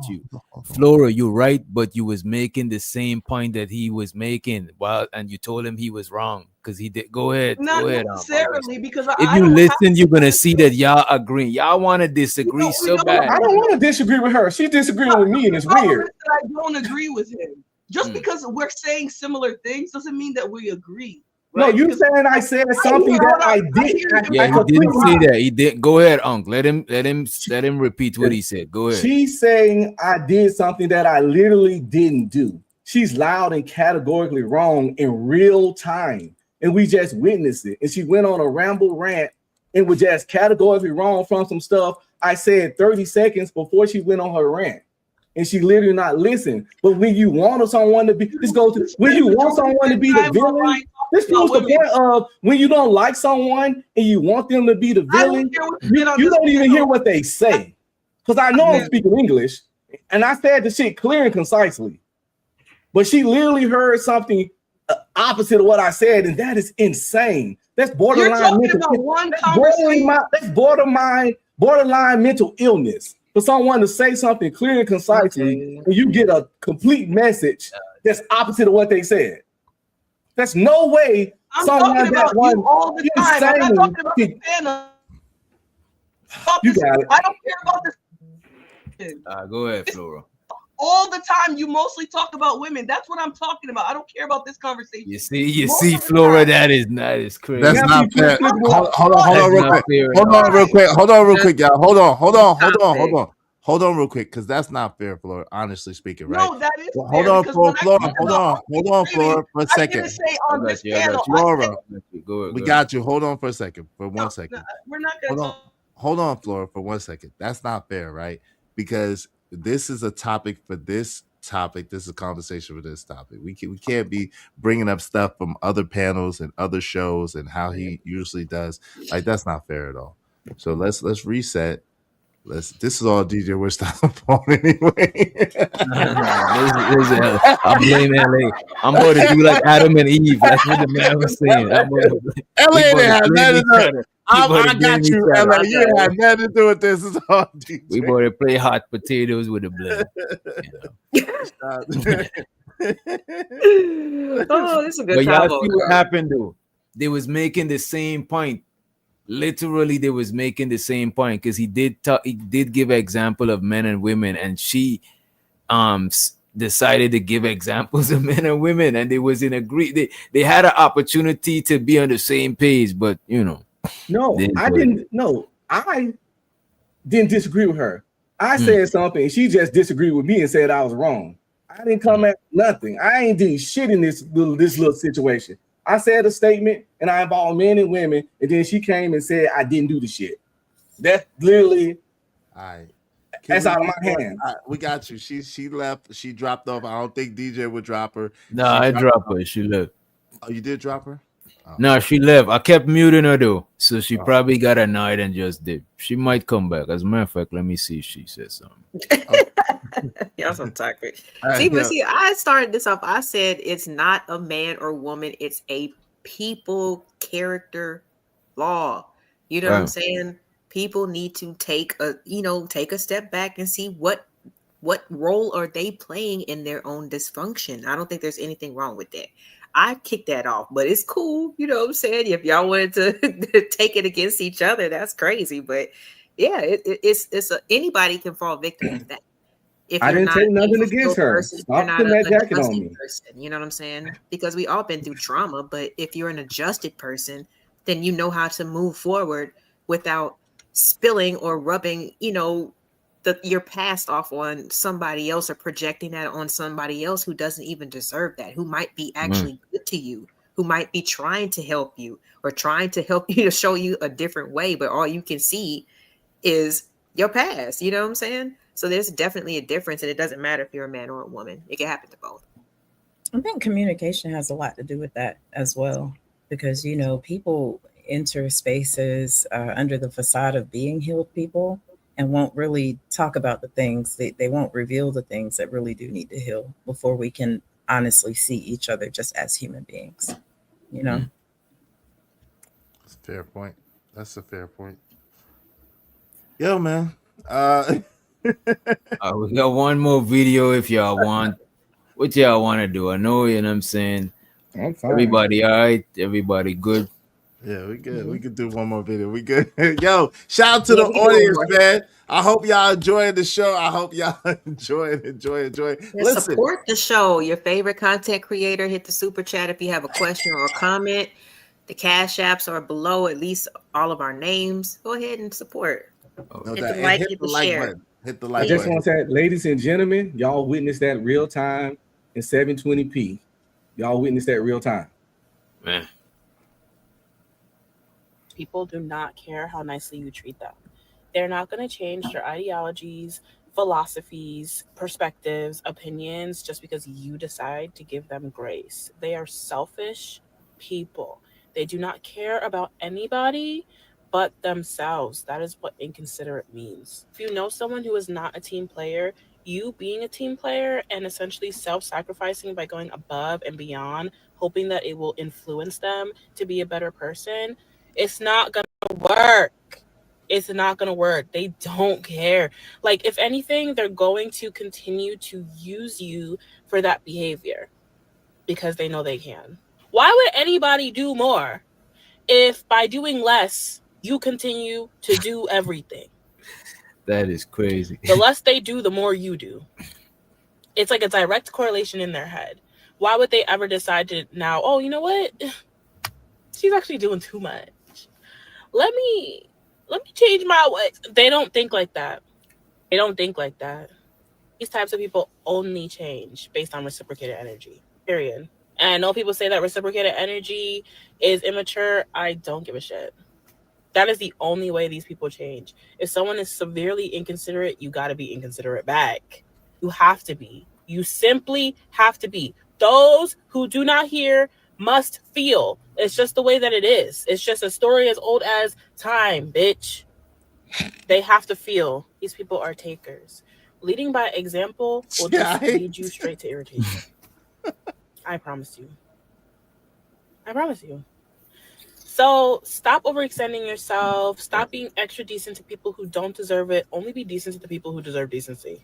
you. Flora, you're right. But you was making the same point that he was making. And you told him he was wrong because he did. Go ahead. Not necessarily because if you listen, you're gonna see that y'all agree. Y'all want to disagree so bad. I don't want to disagree with her. She's disagreeing with me, and it's weird. I don't agree with him. Just because we're saying similar things doesn't mean that we agree. Right? No, you saying I said something that I did. Yeah, he didn't say that. He did. Go ahead, Unc. Let him repeat what he said. Go ahead. She's saying I did something that I literally didn't do. She's loud and categorically wrong in real time, and we just witnessed it. And she went on a ramble rant and was just categorically wrong from some stuff I said 30 seconds before she went on her rant. And she literally not listening. But when you want someone to be, when you want someone to be the villain, this proves the point of when you don't like someone and you want them to be the villain, you don't even hear what they say. Because I know I'm speaking English, and I said the shit clear and concisely. But she literally heard something opposite of what I said, and that is insane. That's borderline borderline mental illness. For someone to say something clear and concisely, and you get a complete message that's opposite of what they said. There's no way someone that one all the time. I'm not talking about the panel. You got it. I don't care about this. Go ahead, Flora. All the time, you mostly talk about women. That's what I'm talking about. I don't care about this conversation. You see, Flora, that is crazy. That's not fair. Hold on, real quick. Hold on, real quick, y'all. Hold on, real quick, because that's not fair, Flora. Honestly speaking, right? No, that is fair. Hold on, Flora, for a second. Flora, we got you. Hold on for a second. For 1 second. We're not gonna hold on, Flora, for 1 second. That's not fair, right? Because this is a topic for this topic. This is a conversation for this topic. We can't be bringing up stuff from other panels and other shows and how he usually does. Like, that's not fair at all. So let's reset. This is all DJ Wish on anyway. I blame LA. I'm going to do like Adam and Eve. That's what the man was saying. I got you, LA. You ain't had nothing to do with this. It's all DJ. We about to play hot potatoes with a blend. Oh, this is a good But y'all combo. see what happened though? They was making the same point. Literally, they was making the same point because he did give an example of men and women, and she decided to give examples of men and women, and they was in agree. They had an opportunity to be on the same page, but no, I didn't. No, I didn't disagree with her. I said something, and she just disagreed with me and said I was wrong. I didn't come at nothing. I ain't doing shit in this little situation. I said a statement, and I involved men and women, and then she came and said I didn't do the shit. That's literally. All right. That's out of my hands. We got you. She left. She dropped off. I don't think DJ would drop her. No, I dropped her. She left. Oh, you did drop her? Oh. No, she left. I kept muting her though, so she probably got annoyed and just did. She might come back. As a matter of fact, let me see if she says something. Y'all so toxic. See, I started this off. I said it's not a man or woman. It's a people character law. You know what I'm saying? People need to take a step back and see what role are they playing in their own dysfunction. I don't think there's anything wrong with that. I kicked that off, but it's cool. You know what I'm saying? If y'all wanted to take it against each other, that's crazy. But yeah, it's anybody can fall victim to that. If I didn't take nothing against her. Stop putting that jacket on me. Person, you know what I'm saying? Because we all been through trauma, but if you're an adjusted person, then you know how to move forward without spilling or rubbing, your past off on somebody else or projecting that on somebody else who doesn't even deserve that, who might be actually good to you, who might be trying to help you or trying to help you to show you a different way, but all you can see is your past. You know what I'm saying? So there's definitely a difference, and it doesn't matter if you're a man or a woman. It can happen to both. I think communication has a lot to do with that as well, because people enter spaces under the facade of being healed people and won't really talk about the things. They won't reveal the things that really do need to heal before we can honestly see each other just as human beings. That's a fair point. That's a fair point. Yo, man. We got one more video if y'all want. What y'all want to do? I know, you know what I'm saying? I'm fine. Everybody all right? Everybody good? Yeah, we good. We could do one more video. We good. Yo, shout out to the audience, man. I hope y'all enjoying the show. I hope y'all enjoy it. Listen, support the show. Your favorite content creator. Hit the super chat if you have a question or a comment. The cash apps are below at least all of our names. Go ahead and support. Hit the like, hit the share. Button. Hit the like. I just want to say, ladies and gentlemen, y'all witnessed that real time in 720p. Y'all witnessed that real time. Man. People do not care how nicely you treat them. They're not going to change their ideologies, philosophies, perspectives, opinions just because you decide to give them grace. They are selfish people. They do not care about anybody but themselves. That is what inconsiderate means. If you know someone who is not a team player, you being a team player and essentially self-sacrificing by going above and beyond, hoping that it will influence them to be a better person, it's not going to work. It's not going to work. They don't care. Like, if anything, they're going to continue to use you for that behavior because they know they can. Why would anybody do more if by doing less, you continue to do everything? That is crazy. The less they do, the more you do. It's like a direct correlation in their head. Why would they ever decide to now, oh, you know what? She's actually doing too much. Let me change my ways. They don't think like that. They don't think like that. These types of people only change based on reciprocated energy, period. And I know people say that reciprocated energy is immature. I don't give a shit. That is the only way these people change. If someone is severely inconsiderate, you got to be inconsiderate back. You have to be. You simply have to be. Those who do not hear must feel. It's just the way that it is. It's just a story as old as time, bitch. They have to feel. These people are takers. Leading by example will just lead you straight to irritation. I promise you. I promise you. So stop overextending yourself. Stop being extra decent to people who don't deserve it. Only be decent to the people who deserve decency.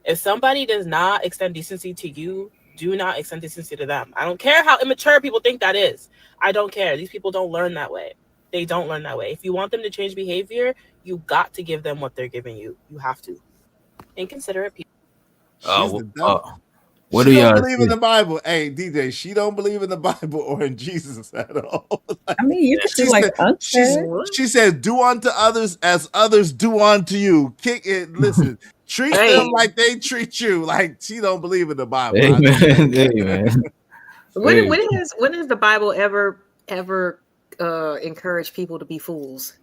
If somebody does not extend decency to you, do not extend decency to them. I don't care how immature people think that is. I don't care. These people don't learn that way. They don't learn that way. If you want them to change behavior, you got to give them what they're giving you. You have to. Inconsiderate people. She's the devil. What she do don't y'all believe in the Bible. Hey, DJ, she don't believe in the Bible or in Jesus at all. I mean, you could do like she said, "Do unto others as others do unto you." Kick it. Listen, treat them like they treat you. Like she don't believe in the Bible. Amen. Amen. When has the Bible ever encouraged people to be fools?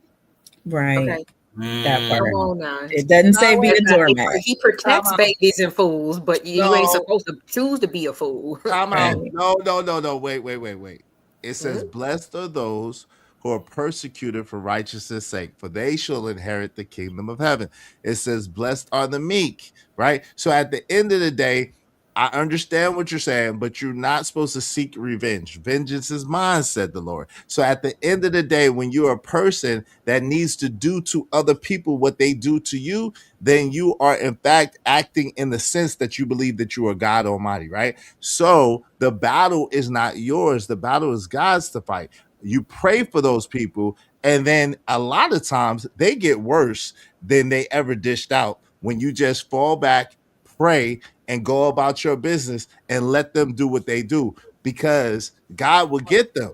Right. Okay. That part. Come on now. It doesn't say be a doormat. He protects babies and fools, but you ain't supposed to choose to be a fool. Time out. No. Wait. It says, "Blessed are those who are persecuted for righteousness' sake, for they shall inherit the kingdom of heaven." It says, "Blessed are the meek," right? So at the end of the day, I understand what you're saying, but you're not supposed to seek revenge. Vengeance is mine, said the Lord. So at the end of the day, when you're a person that needs to do to other people what they do to you, then you are in fact acting in the sense that you believe that you are God Almighty, right? So the battle is not yours. The battle is God's to fight. You pray for those people, and then a lot of times they get worse than they ever dished out when you just fall back, pray, and go about your business and let them do what they do, because God will get them.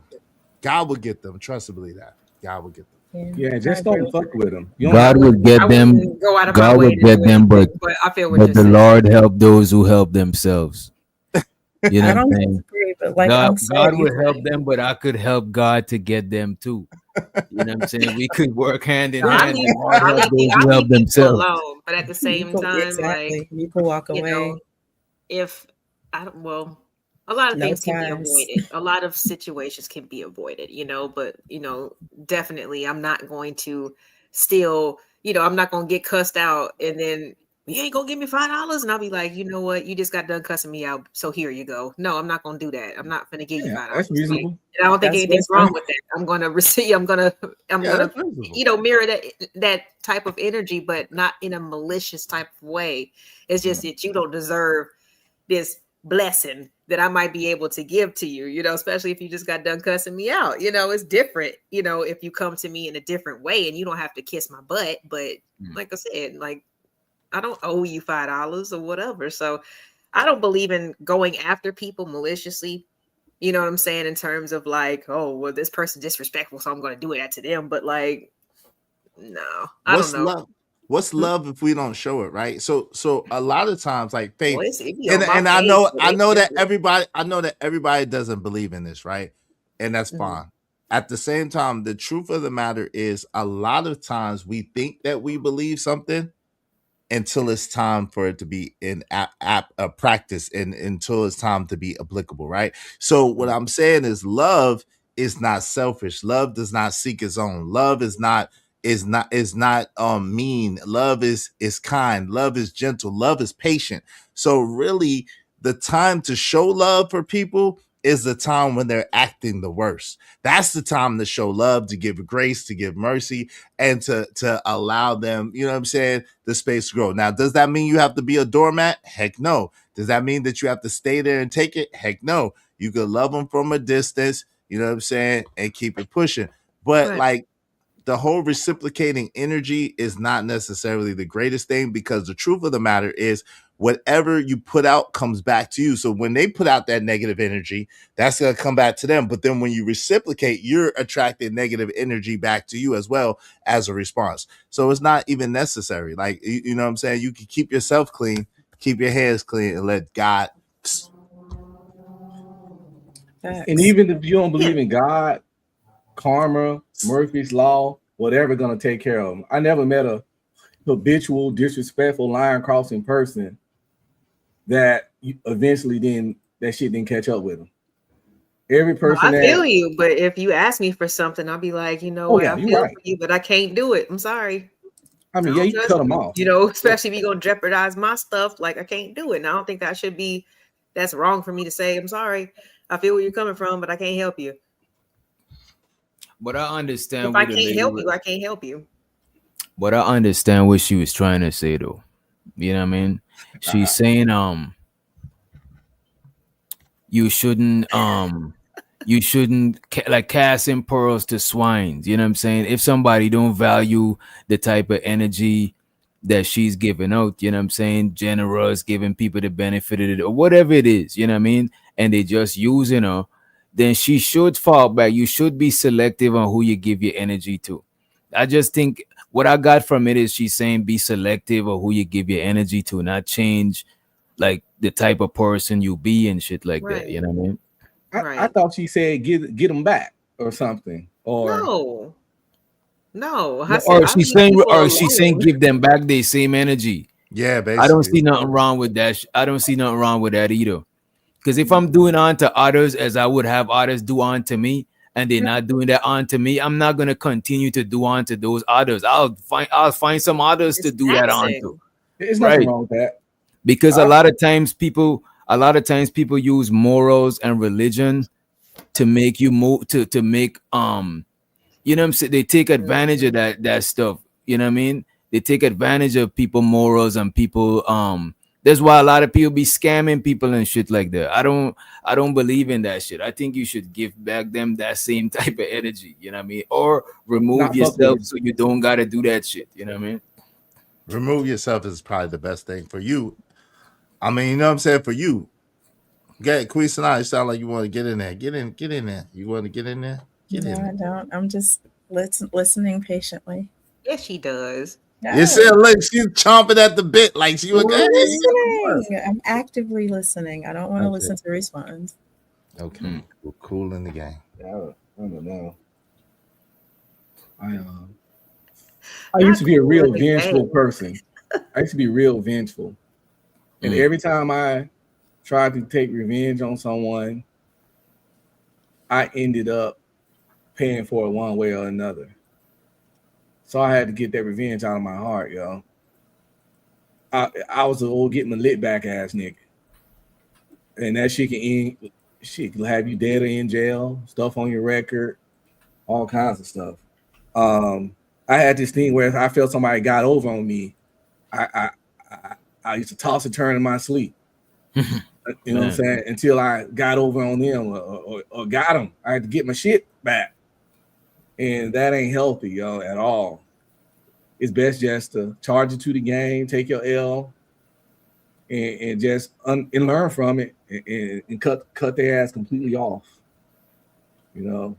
God will get them. Trust and believe that. God will get them. Yeah, just don't fuck with them. God would get them. God would get them, but I feel but the Lord help those who help themselves. You know I what I'm don't saying? disagree, but like God, I'm saying, God would help them, but I could help God to get them too. You know what I'm saying? We could work hand in hand. And God help those who help themselves. Alone, but at the same time, like you can walk away. Know, if I don't, well, a lot of things can be avoided. A lot of situations can be avoided, but definitely I'm not going to still, I'm not going to get cussed out and then you ain't gonna give me $5 and I'll be like, you know what, you just got done cussing me out, so here you go. No, I'm not gonna do that. I'm not gonna give you $5. That's reasonable. And I don't think anything's wrong with that. I'm gonna receive. I'm gonna mirror that type of energy, but not in a malicious type of way. It's just that you don't deserve this blessing that I might be able to give to you, especially if you just got done cussing me out. It's different, if you come to me in a different way and you don't have to kiss my butt. But like I said, like, I don't owe you $5 or whatever. So I don't believe in going after people maliciously. You know what I'm saying? In terms of like, oh, well, this person disrespectful, so I'm going to do that to them. But like, no, I don't know. Love? What's love if we don't show it, right? So a lot of times, like faith, well, and I know that everybody doesn't believe in this, right? And that's fine. At the same time, the truth of the matter is, a lot of times we think that we believe something until it's time for it to be in practice, and until it's time to be applicable, right? So what I'm saying is, love is not selfish. Love does not seek its own. Love is not mean. Love is kind. Love is gentle. Love is patient. So really, the time to show love for people is the time when they're acting the worst. That's the time to show love, to give grace, to give mercy, and to allow them, you know what I'm saying, the space to grow. Now, does that mean you have to be a doormat? Heck no. Does that mean that you have to stay there and take it? Heck no. You could love them from a distance, you know what I'm saying, and keep it pushing. But like, the whole reciprocating energy is not necessarily the greatest thing, because the truth of the matter is, whatever you put out comes back to you. So when they put out that negative energy, that's going to come back to them. But then when you reciprocate, you're attracting negative energy back to you as well as a response. So it's not even necessary. Like, you know what I'm saying? You can keep yourself clean, keep your hands clean, and let God. And even if you don't believe in God, karma, Murphy's Law, whatever, gonna take care of them. I never met a habitual, disrespectful, line crossing person that eventually that shit didn't catch up with them. Every person I feel you, but if you ask me for something, I'll be like, I feel for you, but I can't do it. I'm sorry. I mean, you cut them off. Especially if you're gonna jeopardize my stuff, like I can't do it. And I don't think that's wrong for me to say, I'm sorry. I feel where you're coming from, but I can't help you. But I understand If I what the can't lady help was. you, I can't help you. But I understand what she was trying to say, though. You know what I mean? She's saying, you shouldn't, like casting pearls to swines. You know what I'm saying? If somebody don't value the type of energy that she's giving out, you know what I'm saying? Generous, giving people the benefit of it, or whatever it is, you know what I mean? And they just using her, then she should fall back. You should be selective on who you give your energy to. I just think what I got from it is she's saying be selective of who you give your energy to, not change like the type of person you be and shit like that. You know what I mean? I thought she said get them back or something. Or no. I said Or I she's leave saying, people alone. give them back their same energy. Yeah, basically. I don't see nothing wrong with that. I don't see nothing wrong with that either. Because if I'm doing unto others as I would have others do unto me, and they're not doing that unto me, I'm not gonna continue to do unto those others. I'll find some others to do that onto. There's nothing Right. wrong with that. Because a lot of times people use morals and religion to make you move to make you know what I'm saying, they take advantage of that stuff. You know what I mean? They take advantage of people morals and people that's why a lot of people be scamming people and shit like that. I don't believe in that shit. I think you should give back them that same type of energy, you know what I mean? Or remove Not fuck with yourself them. so you don't gotta do that shit, you know what I mean? Remove yourself is probably the best thing for you. I mean, you know what I'm saying? For you. Get Queen Sanaa, you sound like you want to get in there. Get in there. You want to get in there? Get No, in I there. don't. I'm just listening patiently. Yes, she does. You see her like she's chomping at the bit, like she was I'm hey, listening. I'm actively listening. I don't want to listen to response. Okay. We're cool in the game. I don't know. I used to be a real vengeful person. I used to be real vengeful. And every time I tried to take revenge on someone, I ended up paying for it one way or another. So I had to get that revenge out of my heart, yo. I was an old get my lit back ass nigga. And that shit can have you dead or in jail, stuff on your record, all kinds of stuff. I had this thing where if I felt somebody got over on me, I used to toss and turn in my sleep. You know what I'm saying? Until I got over on them or got them. I had to get my shit back. And that ain't healthy, yo, at all. It's best just to charge it to the game, take your L, and just and learn from it and cut their ass completely off. You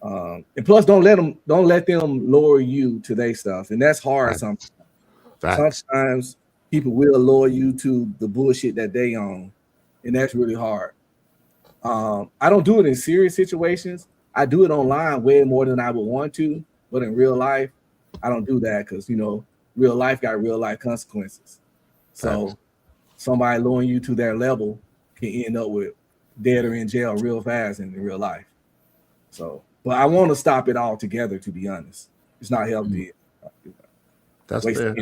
know. And plus, don't let them lower you to their stuff, and that's hard. Sometimes people will lower you to the bullshit that they own, and that's really hard. I don't do it in serious situations. I do it online way more than I would want to, but in real life, I don't do that because real life got real life consequences. So somebody lowering you to their level can end up with dead or in jail real fast in real life. So, but I want to stop it all together. To be honest, it's not healthy. That's fair.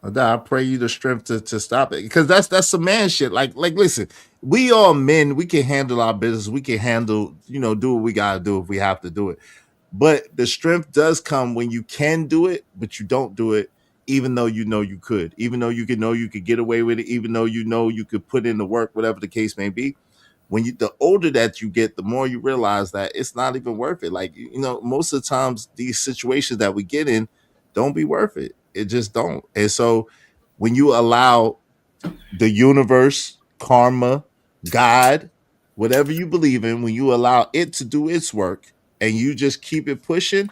I pray you the strength to stop it, because that's some man shit. Like listen, we all men, we can handle our business, we can handle, do what we gotta do if we have to do it. But the strength does come when you can do it, but you don't do it, even though you could, even though you could get away with it, even though you could put in the work, whatever the case may be. When the older that you get, the more you realize that it's not even worth it. Like, most of the times these situations that we get in don't be worth it. It just don't. And so when you allow the universe, karma, God, whatever you believe in, when you allow it to do its work and you just keep it pushing,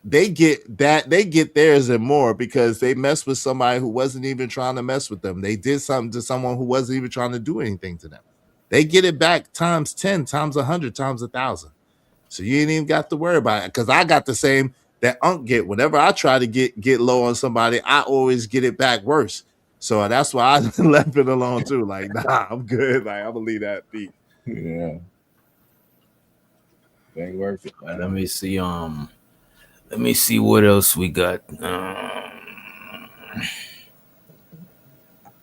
they get theirs and more, because they messed with somebody who wasn't even trying to mess with them. They did something to someone who wasn't even trying to do anything to them. They get it back times 10, times 100, times 1,000. So you ain't even got to worry about it. Because I got the same that Unc get. Whenever I try to get low on somebody, I always get it back worse. So that's why I left it alone too. Like, nah, I'm good. Like, I'm gonna leave that be. Yeah. Ain't worth it. Let me see. Let me see what else we got.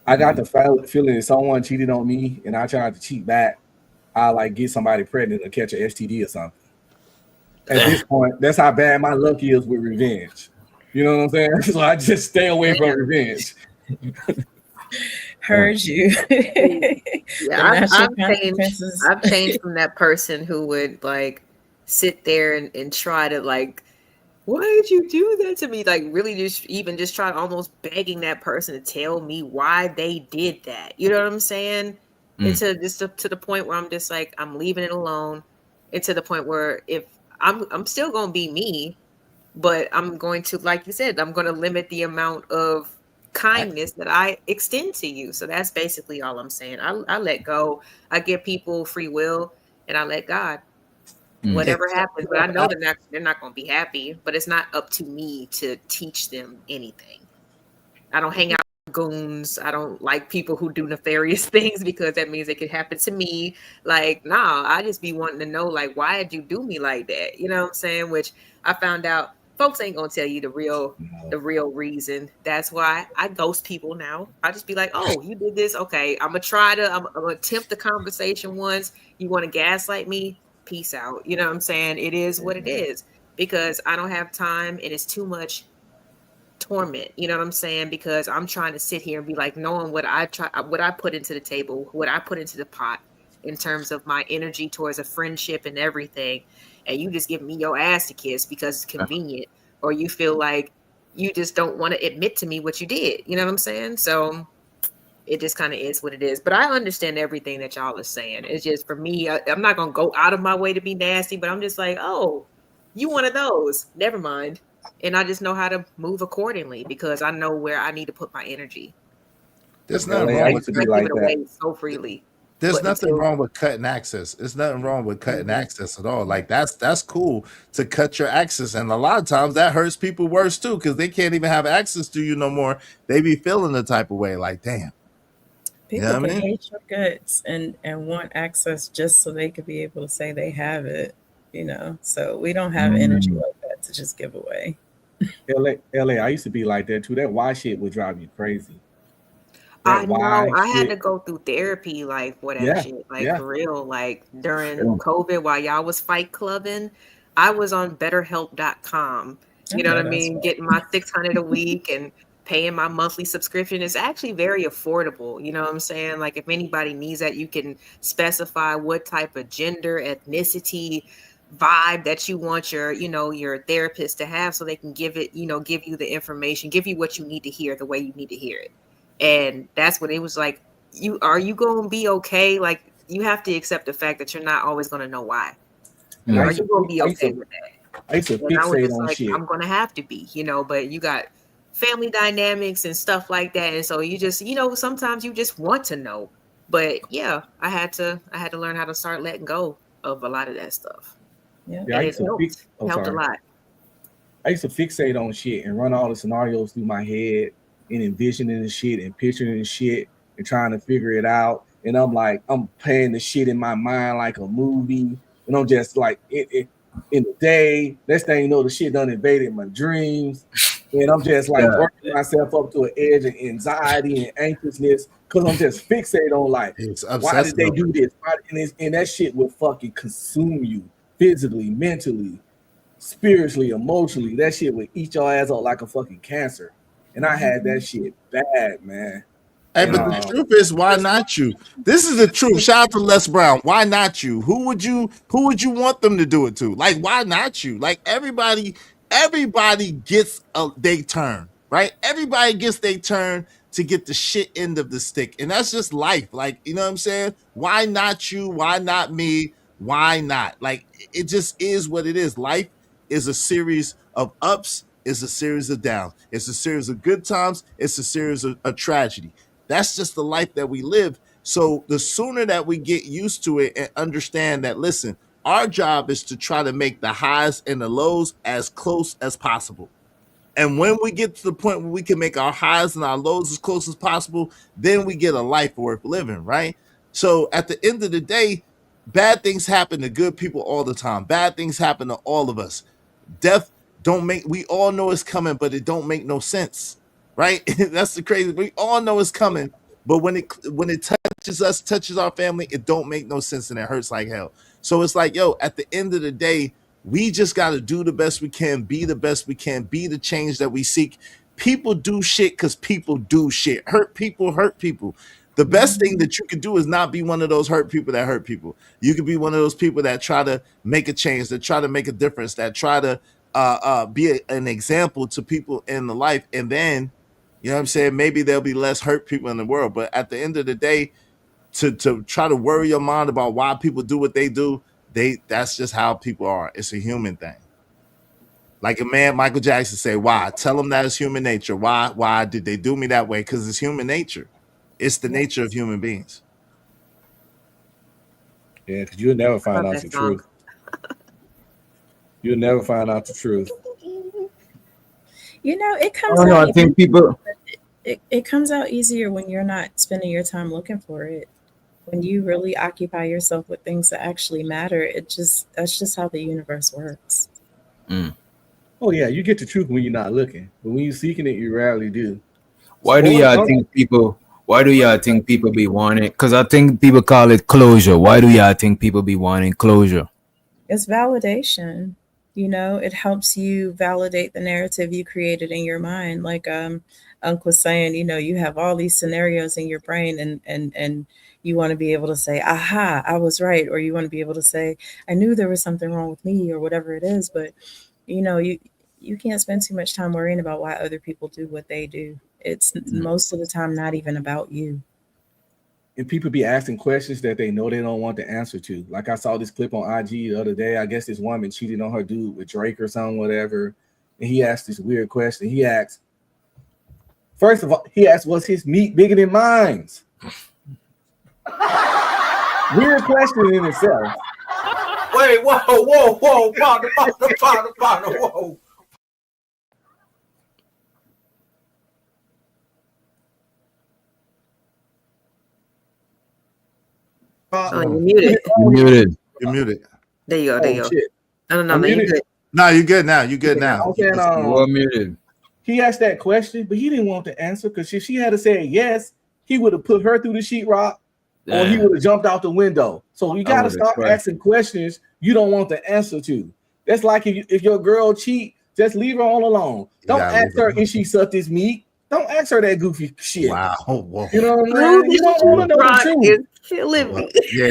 I got the feeling that someone cheated on me and I tried to cheat back. I like get somebody pregnant or catch an STD or something. at this point, that's how bad my luck is with revenge. You know what I'm saying? So I just stay away from revenge. Heard you. The Yeah, natural consequences. I've changed from that person who would like sit there and try to like, why did you do that to me? Like really just try almost begging that person to tell me why they did that. You know what I'm saying? And to the point where I'm just like, I'm leaving it alone. And to the point where if I'm still gonna be me, but I'm going to, like you said, I'm gonna limit the amount of kindness that I extend to you. So that's basically all I'm saying. I let go. I give people free will and I let God. Whatever happens, but I know they're not going to be happy. But it's not up to me to teach them anything. I don't hang out with goons. I don't like people who do nefarious things because that means it could happen to me. Like, nah, I just be wanting to know, like, why did you do me like that? You know what I'm saying? Which I found out folks ain't gonna tell you the real reason. That's why I ghost people now. I just be like, oh, you did this, okay. I'm gonna attempt the conversation once. You want to gaslight me? Peace out. You know what I'm saying? It is what it is because I don't have time and it's too much torment. You know what I'm saying? Because I'm trying to sit here and be like, knowing what I put into the table, what I put into the pot in terms of my energy towards a friendship and everything. And you just give me your ass to kiss because it's convenient, or you feel like you just don't want to admit to me what you did. You know what I'm saying? So it just kind of is what it is. But I understand everything that y'all are saying. It's just for me, I'm not gonna go out of my way to be nasty, but I'm just like, oh, you one of those. Never mind. And I just know how to move accordingly because I know where I need to put my energy. There's LA, nothing I wrong used with to be I give like it that. away so freely. There's But nothing until wrong with cutting access. There's nothing wrong with cutting access at all. Like that's cool to cut your access, and a lot of times that hurts people worse too because they can't even have access to you no more. They be feeling the type of way, like damn. You People know what I can mean? hate your guts and want access just so they could be able to say they have it, you know. So we don't have energy like that to just give away. LA, I used to be like that too. That why shit would drive me crazy. I That know why I had to shit. go through therapy like for that Yeah, shit. Like yeah. for real. Like during COVID while y'all was fight clubbing, I was on betterhelp.com. I You know what know I that's mean? right. Getting my 600 a week and paying my monthly subscription. It's actually very affordable. You know what I'm saying? Like if anybody needs that, you can specify what type of gender, ethnicity, vibe that you want your therapist to have so they can give you the information, give you what you need to hear the way you need to hear it. And that's when it was like, you going to be okay? Like you have to accept the fact that you're not always going to know why. And Are you going to be okay with that? I used to And I was fixate just on like, shit. I'm going to have to be, but you got family dynamics and stuff like that. And so you just, sometimes you just want to know. But yeah, I had to learn how to start letting go of a lot of that stuff. Yeah. Yeah, I And used it to fix. Oh, helped a sorry. lot. I used to fixate on shit and run all the scenarios through my head and envisioning the shit and picturing the shit and trying to figure it out. And I'm like, I'm playing the shit in my mind like a movie. And I'm just like, in the day, next thing you know, the shit done invaded my dreams. And I'm just like working myself up to an edge of anxiety and anxiousness because I'm just fixated on like, It's why did obsessive they over do it. this? And that shit will fucking consume you physically, mentally, spiritually, emotionally. That shit would eat your ass up like a fucking cancer. And I had that shit bad, man. Hey, And but the truth is, why not you? This is the truth. Shout out to Les Brown. Why not you? Who would you want them to do it to? Like, why not you? Like everybody gets their turn, right? Everybody gets their turn to get the shit end of the stick. And that's just life. Like, you know what I'm saying? Why not you? Why not me? Why not? Like, it just is what it is. Life is a series of ups, it's a series of downs. It's a series of good times, it's a series of tragedy. That's just the life that we live. So the sooner that we get used to it and understand that, listen, our job is to try to make the highs and the lows as close as possible. And when we get to the point where we can make our highs and our lows as close as possible, then we get a life worth living, right? So at the end of the day, bad things happen to good people all the time. Bad things happen to all of us. Death don't make, we all know it's coming, but it don't make no sense, right? That's the crazy. We all know it's coming, but when it touches us, touches our family, it don't make no sense and it hurts like hell. So it's like, yo, at the end of the day, We just got to do the best we can, be the best we can, be the change that we seek. People do shit because people do shit. Hurt people hurt people. The best thing that you could do is not be one of those hurt people that hurt people. You could be one of those people that try to make a change, that try to make a difference, that try to be an example to people in the life. And then, you know what I'm saying? Maybe there'll be less hurt people in the world. But at the end of the day, to try to worry your mind about why people do what they do, that's just how people are. It's a human thing. Like a man, Michael Jackson say, why? Tell them that it's human nature. Why did they do me that way? Because it's human nature. It's the nature of human beings. Yeah, because you'll never find out the truth. You'll never find out the truth. You know, it comes out. I think people. It comes out easier when you're not spending your time looking for it. When you really occupy yourself with things that actually matter, that's just how the universe works. Oh yeah, you get the truth when you're not looking, but when you're seeking it, you rarely do. Why do y'all think people? Why do y'all think people be wanting? Because I think people call it closure. Why do y'all think people be wanting closure? It's validation. You know, it helps you validate the narrative you created in your mind. Like Uncle was saying, you know, you have all these scenarios in your brain, and you want to be able to say, aha, I was right. Or you want to be able to say, I knew there was something wrong with me, or whatever it is. But, you know, you can't spend too much time worrying about why other people do what they do. It's most of the time not even about you. And people be asking questions that they know they don't want the answer to. Like I saw this clip on IG the other day. I guess this woman cheated on her dude with Drake or something, whatever. And he asked this weird question. He asked, first of all, was his meat bigger than mine? Weird question in itself. Wait, whoa, partner, whoa. Oh, you're muted. You're muted. There you go. There you go. Shit. No, you're good. No, you're good now. You're good now. Okay, You're muted. He asked that question, but he didn't want the answer because if she had to say yes, he would have put her through the sheetrock, or he would have jumped out the window. So you got to start asking questions you don't want the answer to. That's like if your girl cheat, just leave her all alone. Don't ask her if she sucked his meat. Don't ask her that goofy shit. Wow. Whoa. You know what I'm saying? You don't want to know the truth. Killing me. Yeah,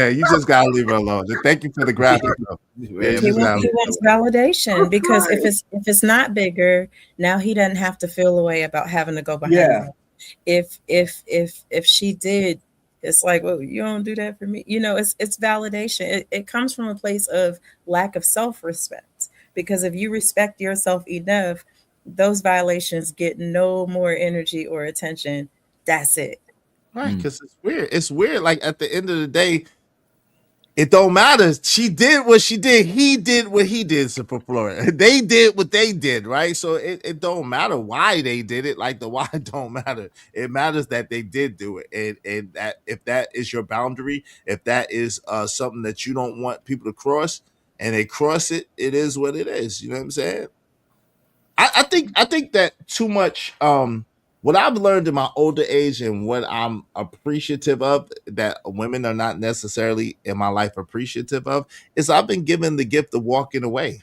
you just gotta leave her alone. Thank you for the graphic. Yeah, He wants validation because if it's not bigger, now he doesn't have to feel a way about having to go behind her. If she did, it's like, well, you don't do that for me. You know, it's validation. It comes from a place of lack of self-respect, because if you respect yourself enough, those violations get no more energy or attention. That's it. Right, because it's weird. It's weird. Like at the end of the day, it don't matter. She did what she did. He did what he did. For Florida, they did what they did. Right. So it don't matter why they did it. Like the why don't matter. It matters that they did do it, and that if that is your boundary, if that is something that you don't want people to cross, and they cross it, it is what it is. You know what I'm saying? I think that too much. What I've learned in my older age and what I'm appreciative of that women are not necessarily in my life appreciative of is I've been given the gift of walking away.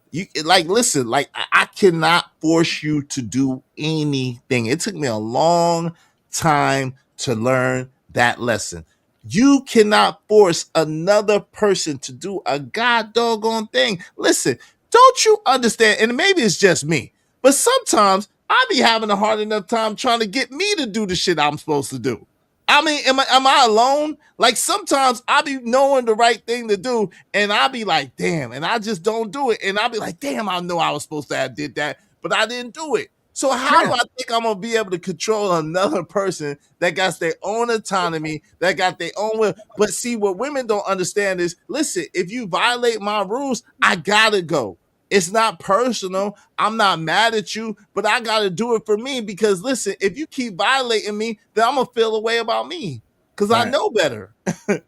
You like listen, like I cannot force you to do anything. It took me a long time to learn that lesson. You cannot force another person to do a god doggone thing. Listen, don't you understand? And maybe it's just me, but sometimes I be having a hard enough time trying to get me to do the shit I'm supposed to do. I mean, am I alone? Like sometimes I be knowing the right thing to do, and I be like, damn, and I just don't do it. And I be like, damn, I know I was supposed to have did that, but I didn't do it. So how do I think I'm gonna be able to control another person that got their own autonomy, that got their own will? But see, what women don't understand is, listen, if you violate my rules, I gotta go. It's not personal. I'm not mad at you, but I got to do it for me because listen, if you keep violating me, then I'm going to feel a way about me because I know better. I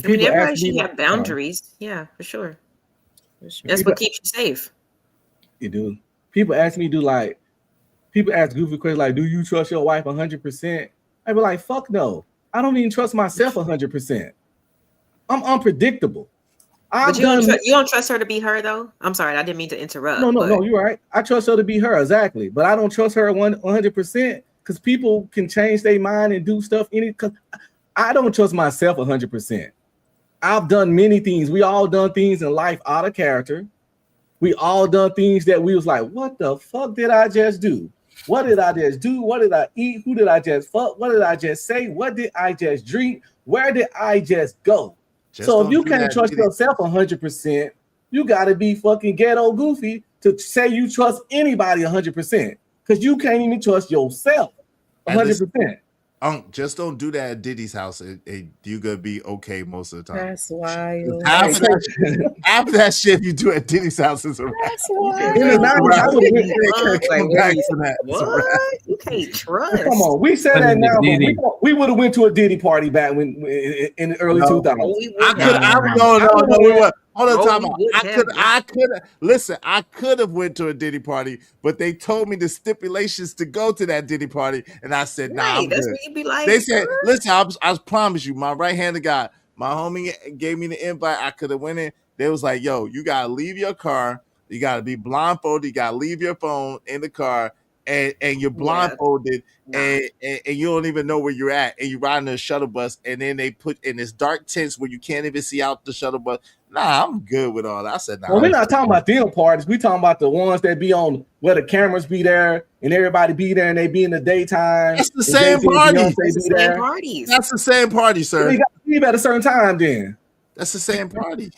mean, everybody should have boundaries. Yeah, for sure. That's what keeps you safe. You do. People ask me, people ask goofy questions like, do you trust your wife 100%? I be like, fuck no. I don't even trust myself 100%. I'm unpredictable. But you don't trust her to be her though. I'm sorry, I didn't mean to interrupt. No, you're right. I trust her to be her exactly, but I don't trust her 100% because people can change their mind and do stuff. Because I don't trust myself 100%. I've done many things. We all done things in life out of character. We all done things that we was like, what the fuck did I just do? What did I just do? What did I eat? Who did I just fuck? What did I just say? What did I just drink? Where did I just go? So if you can't trust yourself 100%, you got to be fucking ghetto goofy to say you trust anybody 100% because you can't even trust yourself 100%. Just don't do that at Diddy's house. You gonna be okay most of the time. That's wild. After that shit you do at Diddy's house is a wrap. That's wild. What? You can't trust. Come on, we said that now. We would have went to a Diddy party back when in the early 2000s. I could have went to a Diddy party, but they told me the stipulations to go to that Diddy party, and I said, "Nah, I'm that's good." what you be like. They said, "Listen, I promise you, my right-handed guy, my homie gave me the invite. I could have went in. They was like, yo, you gotta leave your car. You gotta be blindfolded. You gotta leave your phone in the car, and you're blindfolded, and you don't even know where you're at, and you're riding a shuttle bus, and then they put in this dark tents where you can't even see out the shuttle bus. Nah, I'm good with all that." I said, "Nah." Well, we're not talking about them parties. We talking about the ones that be on where the cameras be there and everybody be there and they be in the daytime. That's the same party. That's the same party, sir. So you got to leave at a certain time. Then that's the same party.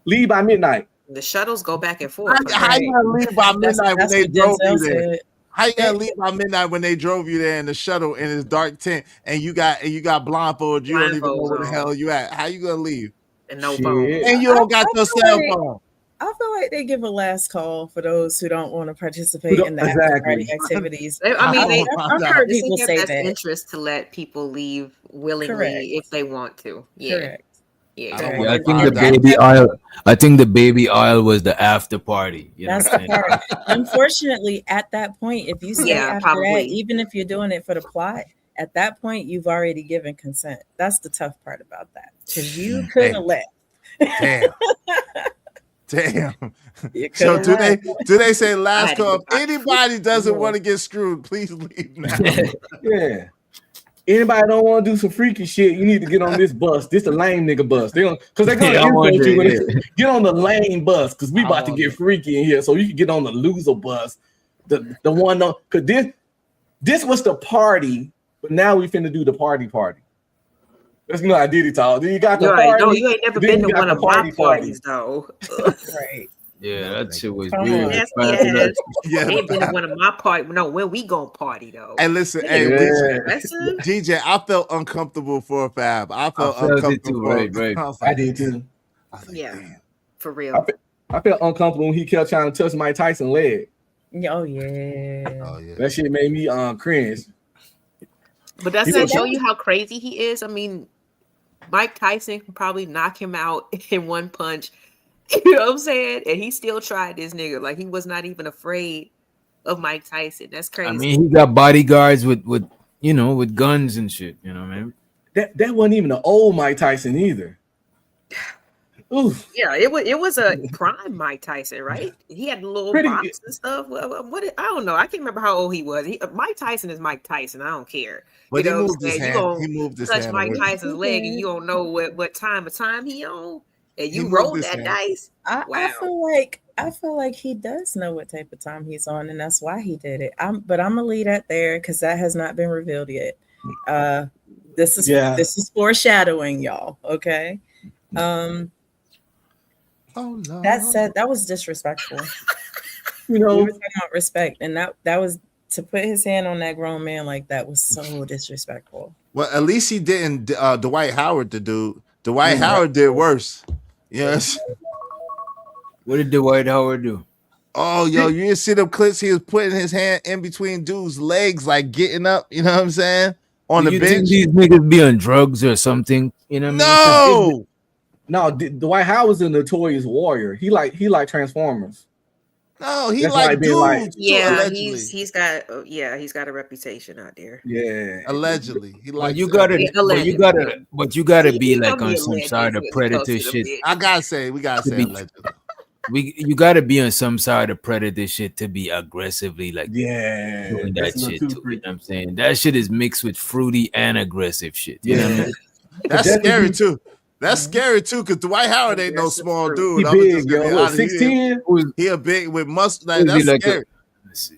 Leave by midnight. The shuttles go back and forth. How you gonna leave by midnight when they drove you there? How you gonna leave by midnight when they drove you there in the shuttle in this dark tent and you got blindfolded? You don't even know where the hell you at. How you gonna leave? And no phone. And you don't got your cell phone. I feel like they give a last call for those who don't want to participate in the after party activities. I mean, I've heard people say that. Interest to let people leave willingly if they want to. Yeah. Correct. Yeah. I think the baby oil. I think the baby oil was the after party. You know That's the part. Unfortunately, at that point, if you stay after that, even if you're doing it for the plot, at that point you've already given consent. That's the tough part about that because you could have left. Damn. So do they say last call? If anybody doesn't want to get screwed, please leave now. Yeah. Anybody don't want to do some freaky shit, you need to get on this bus. This a lame nigga bus. They're gonna get on the lame bus because we about to get freaky in here. So you can get on the loser bus. The one because this was the party, but now we finna do the party. That's not Diddy talk. You got the party. No, you ain't never been to one of my parties though. Right. Yeah, that shit was weird. Yes. Ain't been to one of my parties. No, when we gonna party though. And listen, DJ, I felt uncomfortable for a Fab. I felt uncomfortable. Right. I did too. Damn. For real. I felt uncomfortable when he kept trying to touch Mike Tyson's leg. Oh yeah. That shit made me cringe. But does that show you how crazy he is? I mean, Mike Tyson can probably knock him out in one punch. You know what I'm saying? And he still tried this nigga. Like he was not even afraid of Mike Tyson. That's crazy. I mean, he got bodyguards with guns and shit. You know, man. That wasn't even an old Mike Tyson either. Oof. Yeah, it was a prime Mike Tyson, right? He had little box and stuff. I don't know. I can't remember how old he was. Mike Tyson is Mike Tyson. I don't care. But he moved his hand. He moved his hand. Touch Mike Tyson's leg, and you don't know what time he on. And you rolled that dice. Wow. I feel like he does know what type of time he's on, and that's why he did it. But I'm gonna leave that there because that has not been revealed yet. This is foreshadowing, y'all. Okay. Oh no. That said, that was disrespectful. We were talking about respect, and that was to put his hand on that grown man like that was so disrespectful. Well, at least he didn't. Dwight Howard, the dude. Dwight Howard did worse. Yes. What did Dwight Howard do? Oh, yo, you didn't see them clips? He was putting his hand in between dudes' legs, like getting up. You know what I'm saying? On the bench. Think these niggas be on drugs or something? You know what I mean? No, Dwight Howard was a notorious warrior. He like Transformers. No, he That's like like being dudes like, too, Yeah, allegedly. he's got a reputation out there. yeah. Allegedly, he But likes. you gotta, Yeah, but you allegedly. gotta, but you gotta be Don't like be on some alleged sort of when it comes predator to them shit. bitches. I gotta say, we gotta To say be- allegedly. You gotta be on some sort of predator shit to be aggressively like Yeah. doing That's that a little shit too too. You know freaky. what I'm saying? That shit is mixed with fruity and aggressive shit. You know what I Yeah. mean? That's definitely scary be- too. That's scary too, because Dwight Howard ain't no Aggressive small fruit. dude. He I'm just big, gonna be yo. What, honest. 6'10"? Who He a big with muscle. who Like, is he that's like scary. let's see.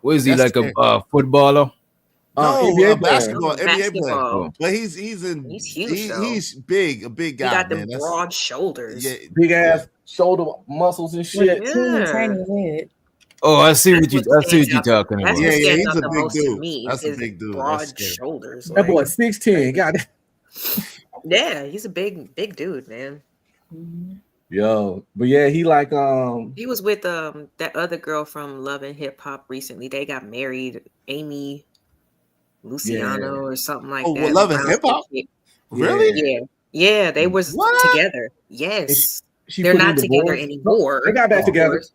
What is he That's like scary. a footballer? No, NBA player. basketball, NBA player. Basketball. But he's in He's huge, though. he's big, a big He guy, got man. them That's broad shoulders. yeah, Big yeah. ass shoulder muscles and With shit. a teeny Yeah. tiny head. Oh, I see That's what you what I see what stands you're out. talking That's about. what Yeah, stands he's out a the big most to dude. me. That's a His big dude. That's broad scary. shoulders. That boy Like, 6'10". Got it. yeah, he's a big dude, man. Yo, but yeah, he like He was with that other girl from Love and Hip Hop recently. They got married, Amy Luciano or something like Oh, that. well, Love and Hip Hop? Really? Yeah, yeah, they was What? together. Yes, she they're put in not together divorce. anymore. They got back of together. course.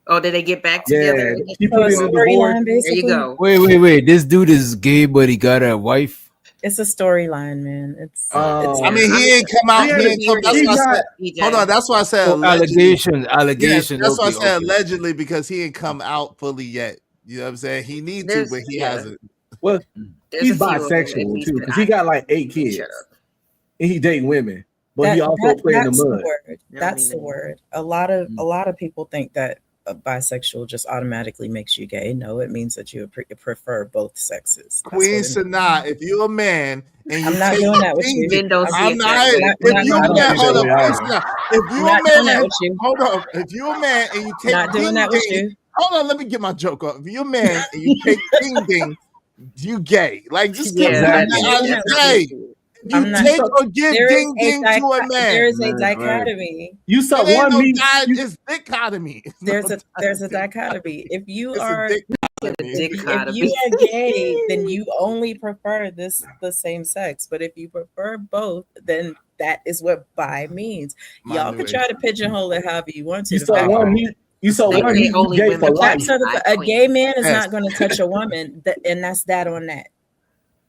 Oh, did they get back Yeah, together? she So put a in a divorce. storyline, There you basically. go. Wait. This dude is gay, but he got a wife. It's a storyline, man. It's I mean, he ain't come out. He ain't come. That's why I said. Hold on. That's why I said Oh, allegedly. allegations. That's why I Okay, said okay. allegedly, because he ain't come out fully yet. You know what I'm saying? He need to, but he hasn't. Well, There's he's a few of them, at bisexual least too, that because he got like 8 kids. Shut up. And he date women, but he also play in the that's the mud. word. That's the word. A lot of people think that bisexual just automatically makes you gay. No, it means that you prefer both sexes. That's Queen what it means. Sanaa, if you're a man and you I'm not take doing that with you. ding, Men don't see I'm it not. that way. If you a man, hold up, Queen Sanaa. If I'm you not a doing that man, with you. hold up. If you a man and you take Not doing ding that with ding, you. hold on, let me get my joke off. If you're a man and you take ding ding, you gay. Like just Yeah, Exactly. it's gay. You I'm not. take or give There is ding ding to a man. there is a That's right. dichotomy. You saw It ain't one no meet. it's dichotomy. There's a dichotomy. If you It's a are dichotomy. if you are gay, then you only prefer the same sex. But if you prefer both, then that is what bi means. My Y'all new can age. try to pigeonhole it however you want to. You The saw fact one meet. You saw They one say meet. You only gay women for the can fact life. be that a gay man is Yes. not going to touch a woman, and that's that on that.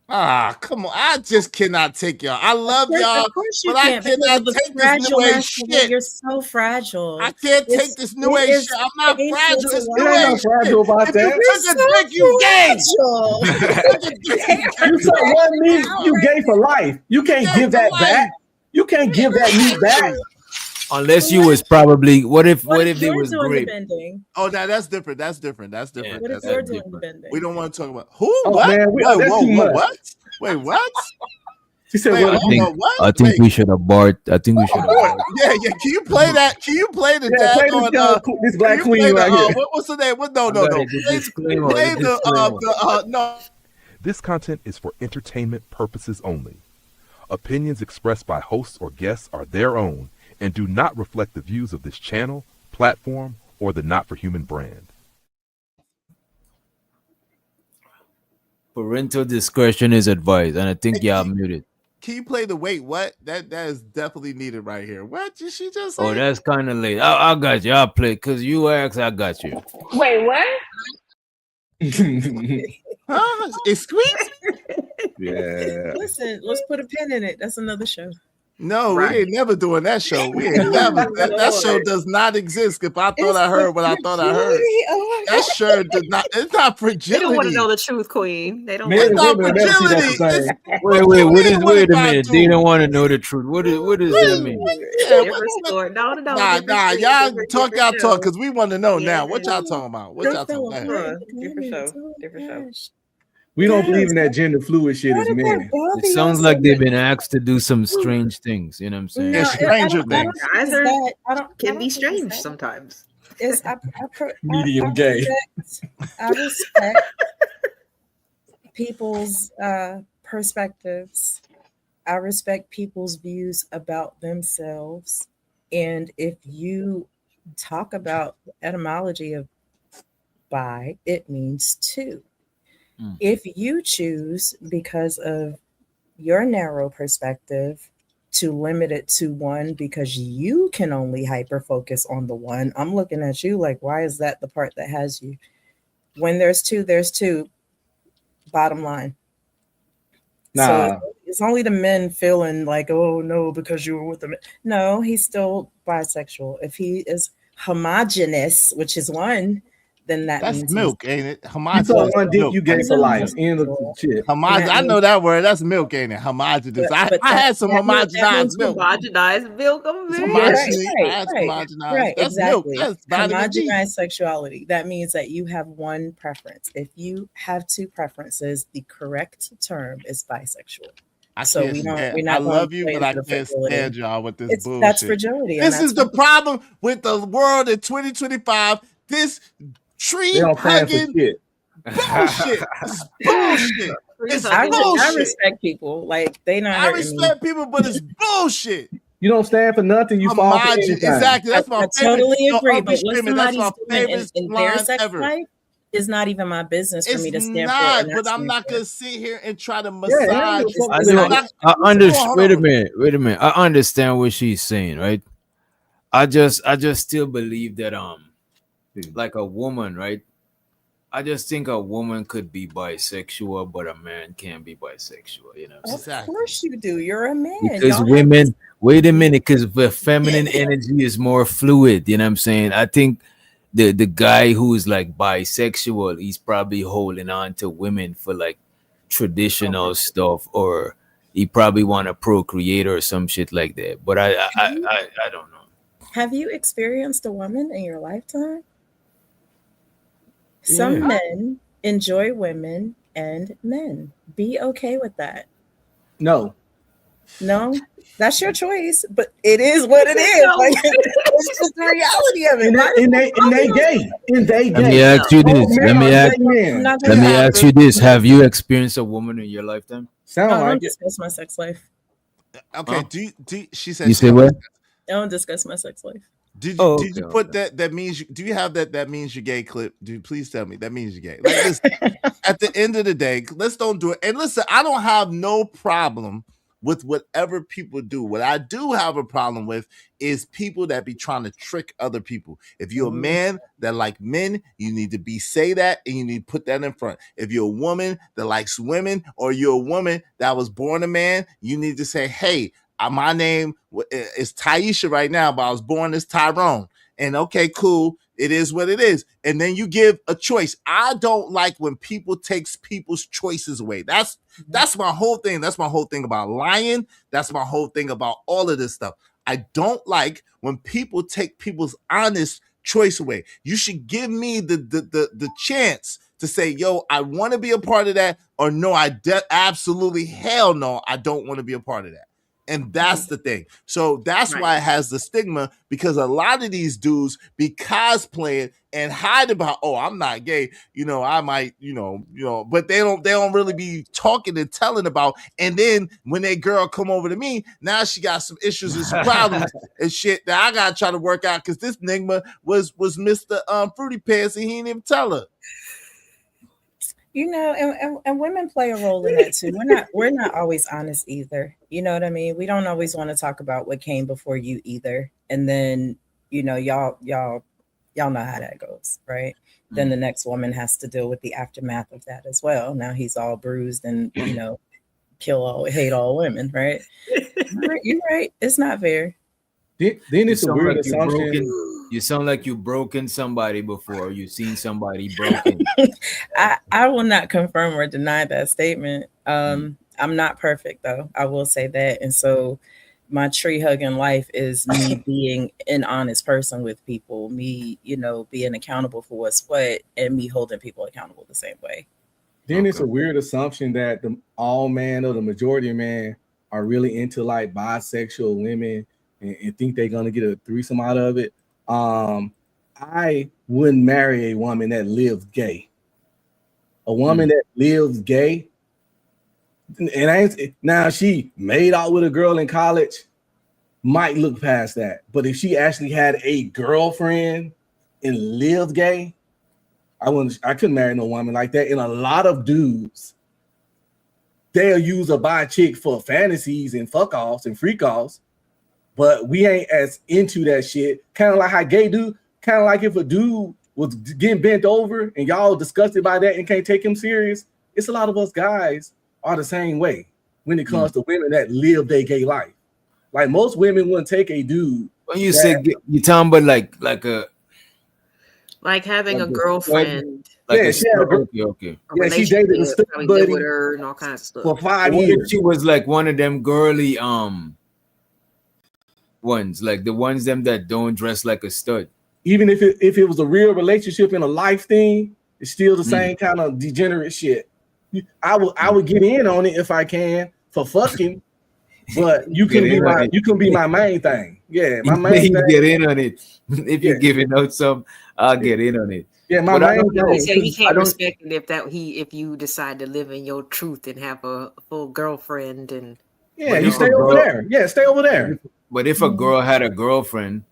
Ah, come on. I just cannot take y'all. I love y'all, Of course you but I can't, because cannot of the take this fragile new age masculine. shit. You're so fragile. I can't take this new it age is shit. I'm not painful fragile. to It's It new ain't no age fragile shit. about If you that. took a dick, you gay. fragile. You saw one meet. You gay for life. You can't Gay give for that life. back. You can't give that meat back. Unless you was probably what if they you're was doing grape? the bending? Oh, now that's different. That's different. That's different. What if That's you're different. doing the bending? We don't want to talk about who? Oh What? man, that's too much. What? Wait, what? She said, Wait, "What?" I think we should abort. I think we should abort. Yeah. Can you play that? Can you play the Yeah, play daggone this black can you queen play right the, here. what's the name? What? No. I got Play, it, the disclaimer, play the disclaimer. no. This content is for entertainment purposes only. Opinions expressed by hosts or guests are their own and do not reflect the views of this channel, platform, or the Not for Human brand. Parental discretion is advised, and I think y'all muted. Can you play the wait? What? That is definitely needed right here. What did she just say? Oh, that's kind of late. I got you. I'll play because you asked. I got you. Wait, what? Huh? Excuse me? Yeah. Listen, let's put a pin in it. That's another show. No, Right. we ain't never doing that show. We ain't never. That show does not exist. If I thought I heard what I thought I heard, that sure does not. It's not They don't want to fragility. know the truth, Queen. They don't Men want and to know. women will never see that the Fragility. same. Wait a minute. They don't want to know the truth. What does that mean? Yeah, Different story. No. Nah. different Y'all different talk y'all show. talk because we want to know Yeah. now. What y'all talking about? What y'all talking about? apart. Different show. Different show. We don't believe in that gender fluid shit as men. It sounds like they've been asked to do some strange things. You know what I'm saying? Yeah, stranger things. Guys can be think strange it's that. sometimes. Medium gay. I respect people's perspectives. I respect people's views about themselves. And if you talk about the etymology of bi, it means two. If you choose, because of your narrow perspective, to limit it to one because you can only hyper focus on the one. I'm looking at you like, why is that the part that has you? When there's two, bottom line. Nah, So it's only the men feeling like, oh no, because you were with them. No, he's still bisexual. If he is homogenous, which is one, then that That's means milk, ain't it? you Homogenous saw one dick, milk. you gave he's for life. End of bisexual. shit. And Homogenous. that I know means, that word. That's milk, ain't it? Homogenous. but I had some that homogenized means milk. Homogenized milk. I'm It's very homogenous. I right, had some right, homogenized. right, That's milk. exactly. That's vitamin D. Homogenized sexuality. That means that you have one preference. If you have two preferences, the correct term is bisexual. I So can't stand. we're I not going to love you, play but into I the can't fragility. stand y'all with this That's bullshit. fragility, and This that's is the fine. problem with the world in 2025. This They tree don't stand for hugging shit. bullshit. It's bullshit. It's I bullshit. respect people. Like they not I hurting me. respect people, but it's bullshit. You don't stand for nothing, you fall for anything. Exactly. That's my I favorite. totally agree. Uncle But what Screaming. That's somebody's my doing favorite in their line sex ever. life is not even my business for It's me to stand for or not, not but I'm stand not for. gonna sit here and try to Yeah, I massage. don't give a fuck I what It's they know. not say. I Hold on, hold Wait a on. minute. Wait a minute. I understand what she's saying, right? I just still believe that like a woman, right? I just think a woman could be bisexual, but a man can't be bisexual. You know what I'm Of saying? Exactly. course you do. You're a man. Because Y'all women, wait a minute, because the feminine energy is more fluid. You know what I'm saying? I think the guy who is like bisexual, he's probably holding on to women for like traditional stuff, or he probably want to procreate or some shit like that. But I don't know. have you experienced a woman in your lifetime? Yeah. Some men enjoy women and men. Be okay with that. No. No, that's your choice, but it is what it is. No. Like it's just the reality of it. And they gay. And they Let me gay. ask you All this. men Let me are ask. gay men. I'm not Let gonna me lie. ask you this: have you experienced a woman in your lifetime? Sound I don't like it. discuss my sex life. Okay. Huh? She said You she say don't. what? I don't discuss my sex life. Did Oh, you okay, put okay. that means do you have that means you're gay clip? Dude, please tell me that means you're gay. Like listen, at the end of the day, let's don't do it. And listen, I don't have no problem with whatever people do. What I do have a problem with is people that be trying to trick other people. If you're a man that like men, you need to say that and you need to put that in front. If you're a woman that likes women, or you're a woman that was born a man, you need to say, hey, my name is Taisha right now, but I was born as Tyrone. And okay, cool. It is what it is. And then you give a choice. I don't like when people takes people's choices away. That's my whole thing. That's my whole thing about lying. That's my whole thing about all of this stuff. I don't like when people take people's honest choice away. You should give me the chance to say, yo, I want to be a part of that, or no, absolutely hell no, I don't want to be a part of that. And that's the thing. So that's why it has the stigma, because a lot of these dudes be cosplaying and hide about, oh, I'm not gay. You know, I might, but they don't really be talking and telling about. And then when that girl come over to me, now she got some issues and some problems and shit that I gotta try to work out, because this Nigma was Mr. Fruity Pants and he didn't even tell her. You know, and women play a role in that too. We're not always honest either. You know what I mean? We don't always want to talk about what came before you either. And then, y'all know how that goes, right? Then the next woman has to deal with the aftermath of that as well. Now he's all bruised and, hate all women, right? You're right. It's not fair. Then it's a weird assumption. You sound like you've broken somebody before. You've seen somebody broken. I will not confirm or deny that statement. I'm not perfect though. I will say that. And so my tree hugging life is me being an honest person with people, me, being accountable for what's what, and me holding people accountable the same way. Then it's a weird assumption that all man or the majority of men are really into like bisexual women and think they're gonna get a threesome out of it. I wouldn't marry a woman that lives gay. A woman that lives gay, and now she made out with a girl in college, might look past that. But if she actually had a girlfriend and lived gay, I couldn't marry no woman like that. And a lot of dudes they'll use a bi chick for fantasies and fuck offs and freak offs, but we ain't as into that shit. Kind of like how gay do. Kind of like if a dude was getting bent over and y'all disgusted by that and can't take him serious. It's a lot of us guys are the same way when it comes to women that live their gay life. Like most women wouldn't take a dude. When you say you talking about like having a girlfriend. She had okay. Yeah, she dated a stuff buddy with her and all kinds of stuff for 5 what years. if she was like one of them girly ones, like the ones them that don't dress like a stud. Even if it was a real relationship and a life thing, it's still the same kind of degenerate shit. I would get in on it if I can for fucking, but you can be my main thing. Yeah, my main thing. Get in on it. If you're giving out some, I'll get in on it. Yeah, my main thing. He said he can't respect it if you decide to live in your truth and have a full girlfriend and you stay over there. Yeah, stay over there. But if a girl had a girlfriend,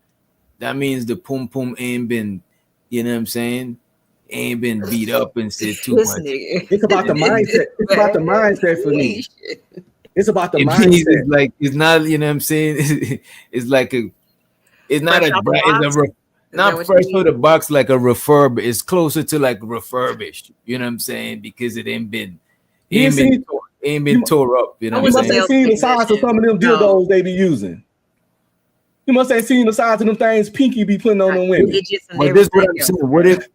that means the pum pum ain't been, you know what I'm saying? Ain't been beat up and said too much. It's about the mindset. It's about the mindset for me. It's about the mindset. It's like it's not, you know what I'm saying? It's like it's not not fresh out the box like a refurb. It's closer to like refurbished. You know what I'm saying? Because it ain't been tore up. You know what I'm saying? You must have seen the size of some of them dildos they be using. You must have seen the size of them things Pinky be putting on them women. But this is what I'm saying. What if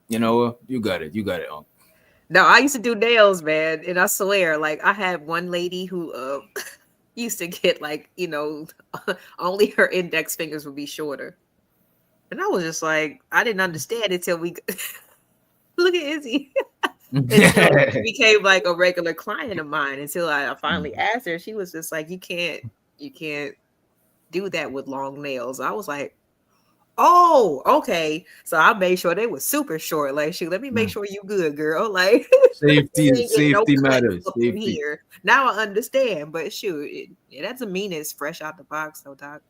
you know? You got it. No, I used to do nails, man, and I swear, like I had one lady who used to get like, you know, only her index fingers would be shorter, and I was just like, I didn't understand until we look at Izzy. It became like a regular client of mine until I finally asked her. She was just like, you can't do that with long nails. I was like, oh, okay. So I made sure they were super short. Like, shoot, let me make sure you good, girl. Like, safety matters. Safety. Here. Now I understand, but shoot, that's a meanness fresh out the box, though, Doc.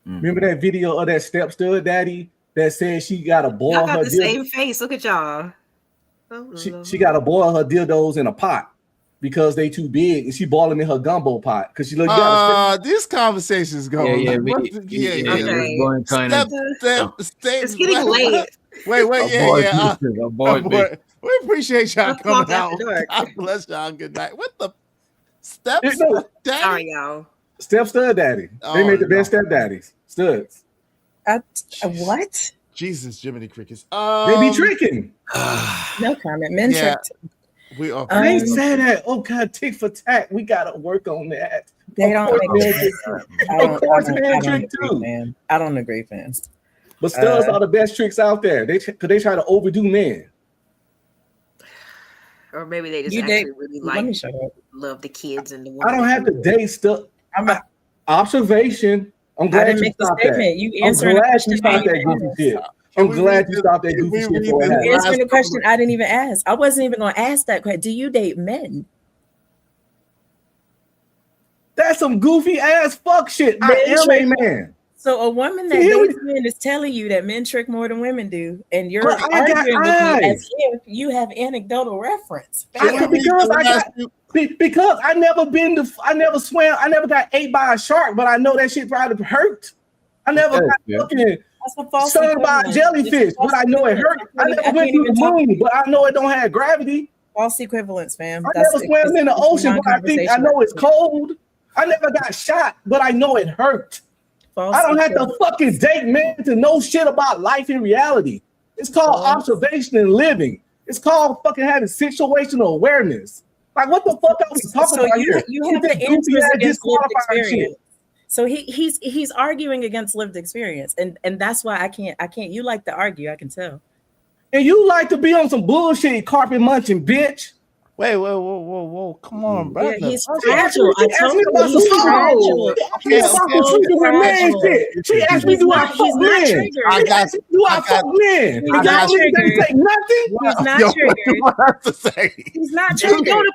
Remember that video of that step stud daddy that said she got to boil y'all got her the same face. Look at y'all. She got to boil her dildos in a pot because they too big, and she boil them in her gumbo pot because she look. These conversations go. We're going kind of. It's getting late. Wait, we appreciate y'all coming out. God bless y'all. Good night. What the step daddy? Sorry, y'all. Step stud daddy. They made the best step daddies. Studs. What? Jesus, Jiminy Crickets. They be tricking. No comment. Men trick. We are. They say that. Oh God, tick for tack. We gotta work on that. They don't make Of course, men trick too. Man. I don't agree, fans. But studs are the best tricks out there. They try to overdo men. Or maybe they just really love the kids and the women. I don't have to date stuff. Observation. I'm glad you stopped that. I'm glad you stopped that goofy shit. I'm glad you stopped that goofy shit. You answered a question I didn't even ask. I wasn't even going to ask that question. Do you date men? That's some goofy ass fuck shit. I am a man. So a woman that dates men is telling you that men trick more than women do, and you're arguing with me as if you have anecdotal reference. Because I never swam, I never got ate by a shark, but I know that shit probably hurt. I never got fucking stung by a jellyfish, but I know it hurt. I never went to the moon, but I know it don't have gravity. False equivalence, fam. I never swam in the ocean, but I know it's cold. I never got shot, but I know it hurt. I don't have to fucking date men to know shit about life in reality. It's called observation and living. It's called fucking having situational awareness. Like, what the fuck are we talking about here? You have the answers against lived experience. So he's arguing against lived experience, and that's why I can't. You like to argue, I can tell. And you like to be on some bullshit, carpet munching, bitch. Wait, whoa, come on, bro. Yeah, he's fragile. I told you he's fragile. She asked me, do I fuck men? I got do I fuck men? He's not triggered. Say nothing. He's not triggered. What to say? He's not triggered. You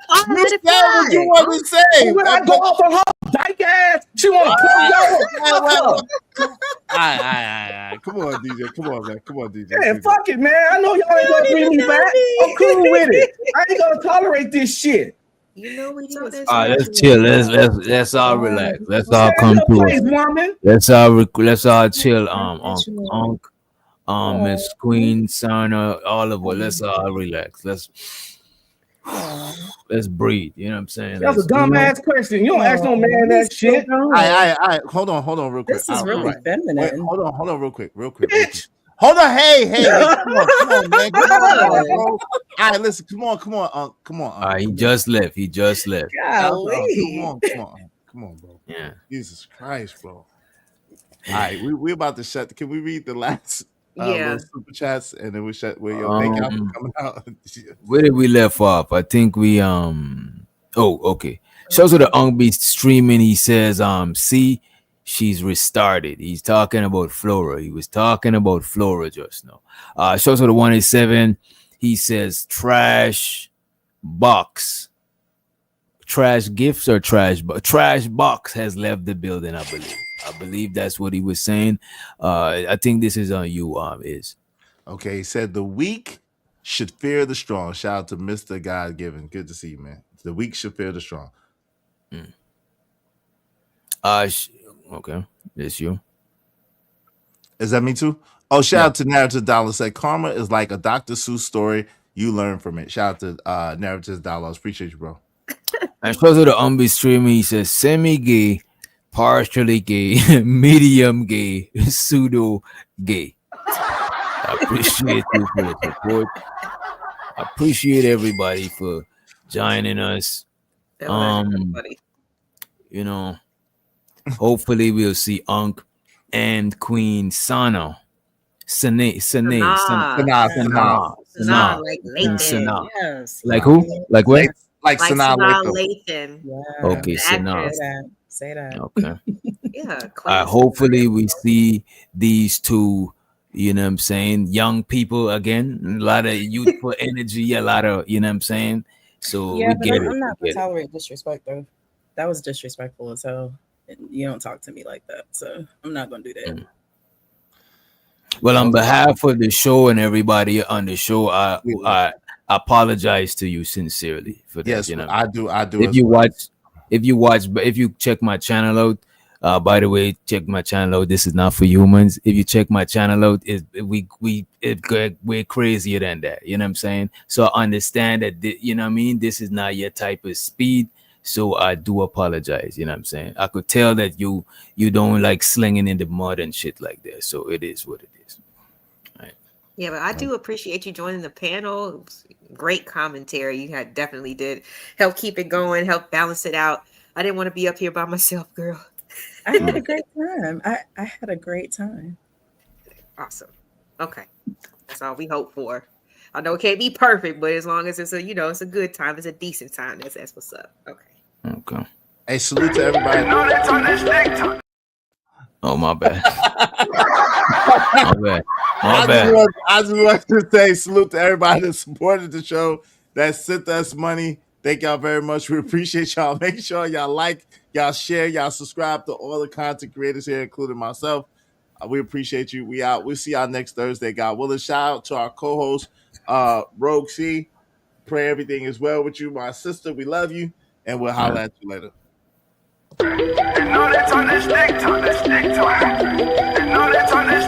said what you want to say. When I go off on her dyke ass, she want to pull y'all. All right. Come on, DJ. Come on, DJ. Yeah, fuck it, man. I know y'all ain't gonna bring me back. I'm cool with it. I ain't gonna tolerate this shit. You know we do this. All right, let's chill. Let's all relax. Let's all Stand come your to place, it. woman. Let's all chill. Unc, Oh. Miss Queen, Sanaa, all of us. Let's all relax. Let's breathe. You know what I'm saying? That's a Let's, you know. dumbass question. You don't ask no man He's that so shit. wrong. I hold on real quick. This is really Wait, feminine. hold on real quick. Bitch. Hold on, hey, wait, come on, man, come on, bro. All right, listen, come on. He just left. Golly. Come on, bro. Yeah. Jesus Christ, bro. All right, we about to shut. Can we read the last Yeah. little super chats and then we shut? Thank y'all for coming out. Where did we left off? I think we okay. Shows with the Ungbe streaming. He says see, she's restarted. He's talking about Flora. He was talking about Flora just now. Shows with the 187. He says trash box. Trash gifts or trash box has left the building. I believe that's what he was saying. I think this is on you. Is okay. He said the weak should fear the strong. Shout out to Mr. God Given. Good to see you, man. The weak should fear the strong. Okay, this you. Is that me too? Oh, shout out to Narrative Dollar. Said karma is like a Dr. Seuss story. You learn from it. Shout out to Narrative Dollars. Appreciate you, bro. And shows with the Umbi streaming. He says semi-gay, partially gay, medium gay, pseudo gay. I appreciate you for the support. I appreciate everybody for joining us. You know, hopefully we'll see Unc and Queen Sanaa. Sanaa. Like Lathan. Yes. Like who? Like what? Like Sanaa Lathan. Yeah. Okay, Sanaa. Say that. Okay. Yeah. Hopefully we see these two, you know what I'm saying, young people again. A lot of youthful energy, a lot of, you know what I'm saying. So yeah, we but get I'm not gonna it. tolerate disrespect though. That was disrespectful as hell. You don't talk to me like that, so I'm not gonna do that. Well, on behalf of the show and everybody on the show, I apologize to you sincerely for that. Yes, you know, I do. If you check my channel out, by the way, check my channel out. This is not for humans. If you check my channel out, we're crazier than that. You know what I'm saying? So I understand that. You know what I mean? This is not your type of speed. So I do apologize. You know what I'm saying? I could tell that you don't like slinging in the mud and shit like that. So it is what it is. Right. Yeah, but I do appreciate you joining the panel. It was great commentary. You had definitely did help keep it going, help balance it out. I didn't want to be up here by myself, girl. I had a great time. I had a great time. Awesome. Okay. That's all we hope for. I know it can't be perfect, but as long as it's it's a good time, it's a decent time. That's what's up. Okay. Okay. Hey, salute to everybody. Oh, my bad. My bad. I just want to say salute to everybody that supported the show, that sent us money. Thank y'all very much. We appreciate y'all. Make sure y'all like, y'all share, y'all subscribe to all the content creators here, including myself. We appreciate you. We out. We'll see y'all next Thursday, God willing. Shout out to our co-host, Rogue C. Pray everything is well with you, my sister. We love you, and we'll holler at you later. They know they turn this stick to it. They know they turn this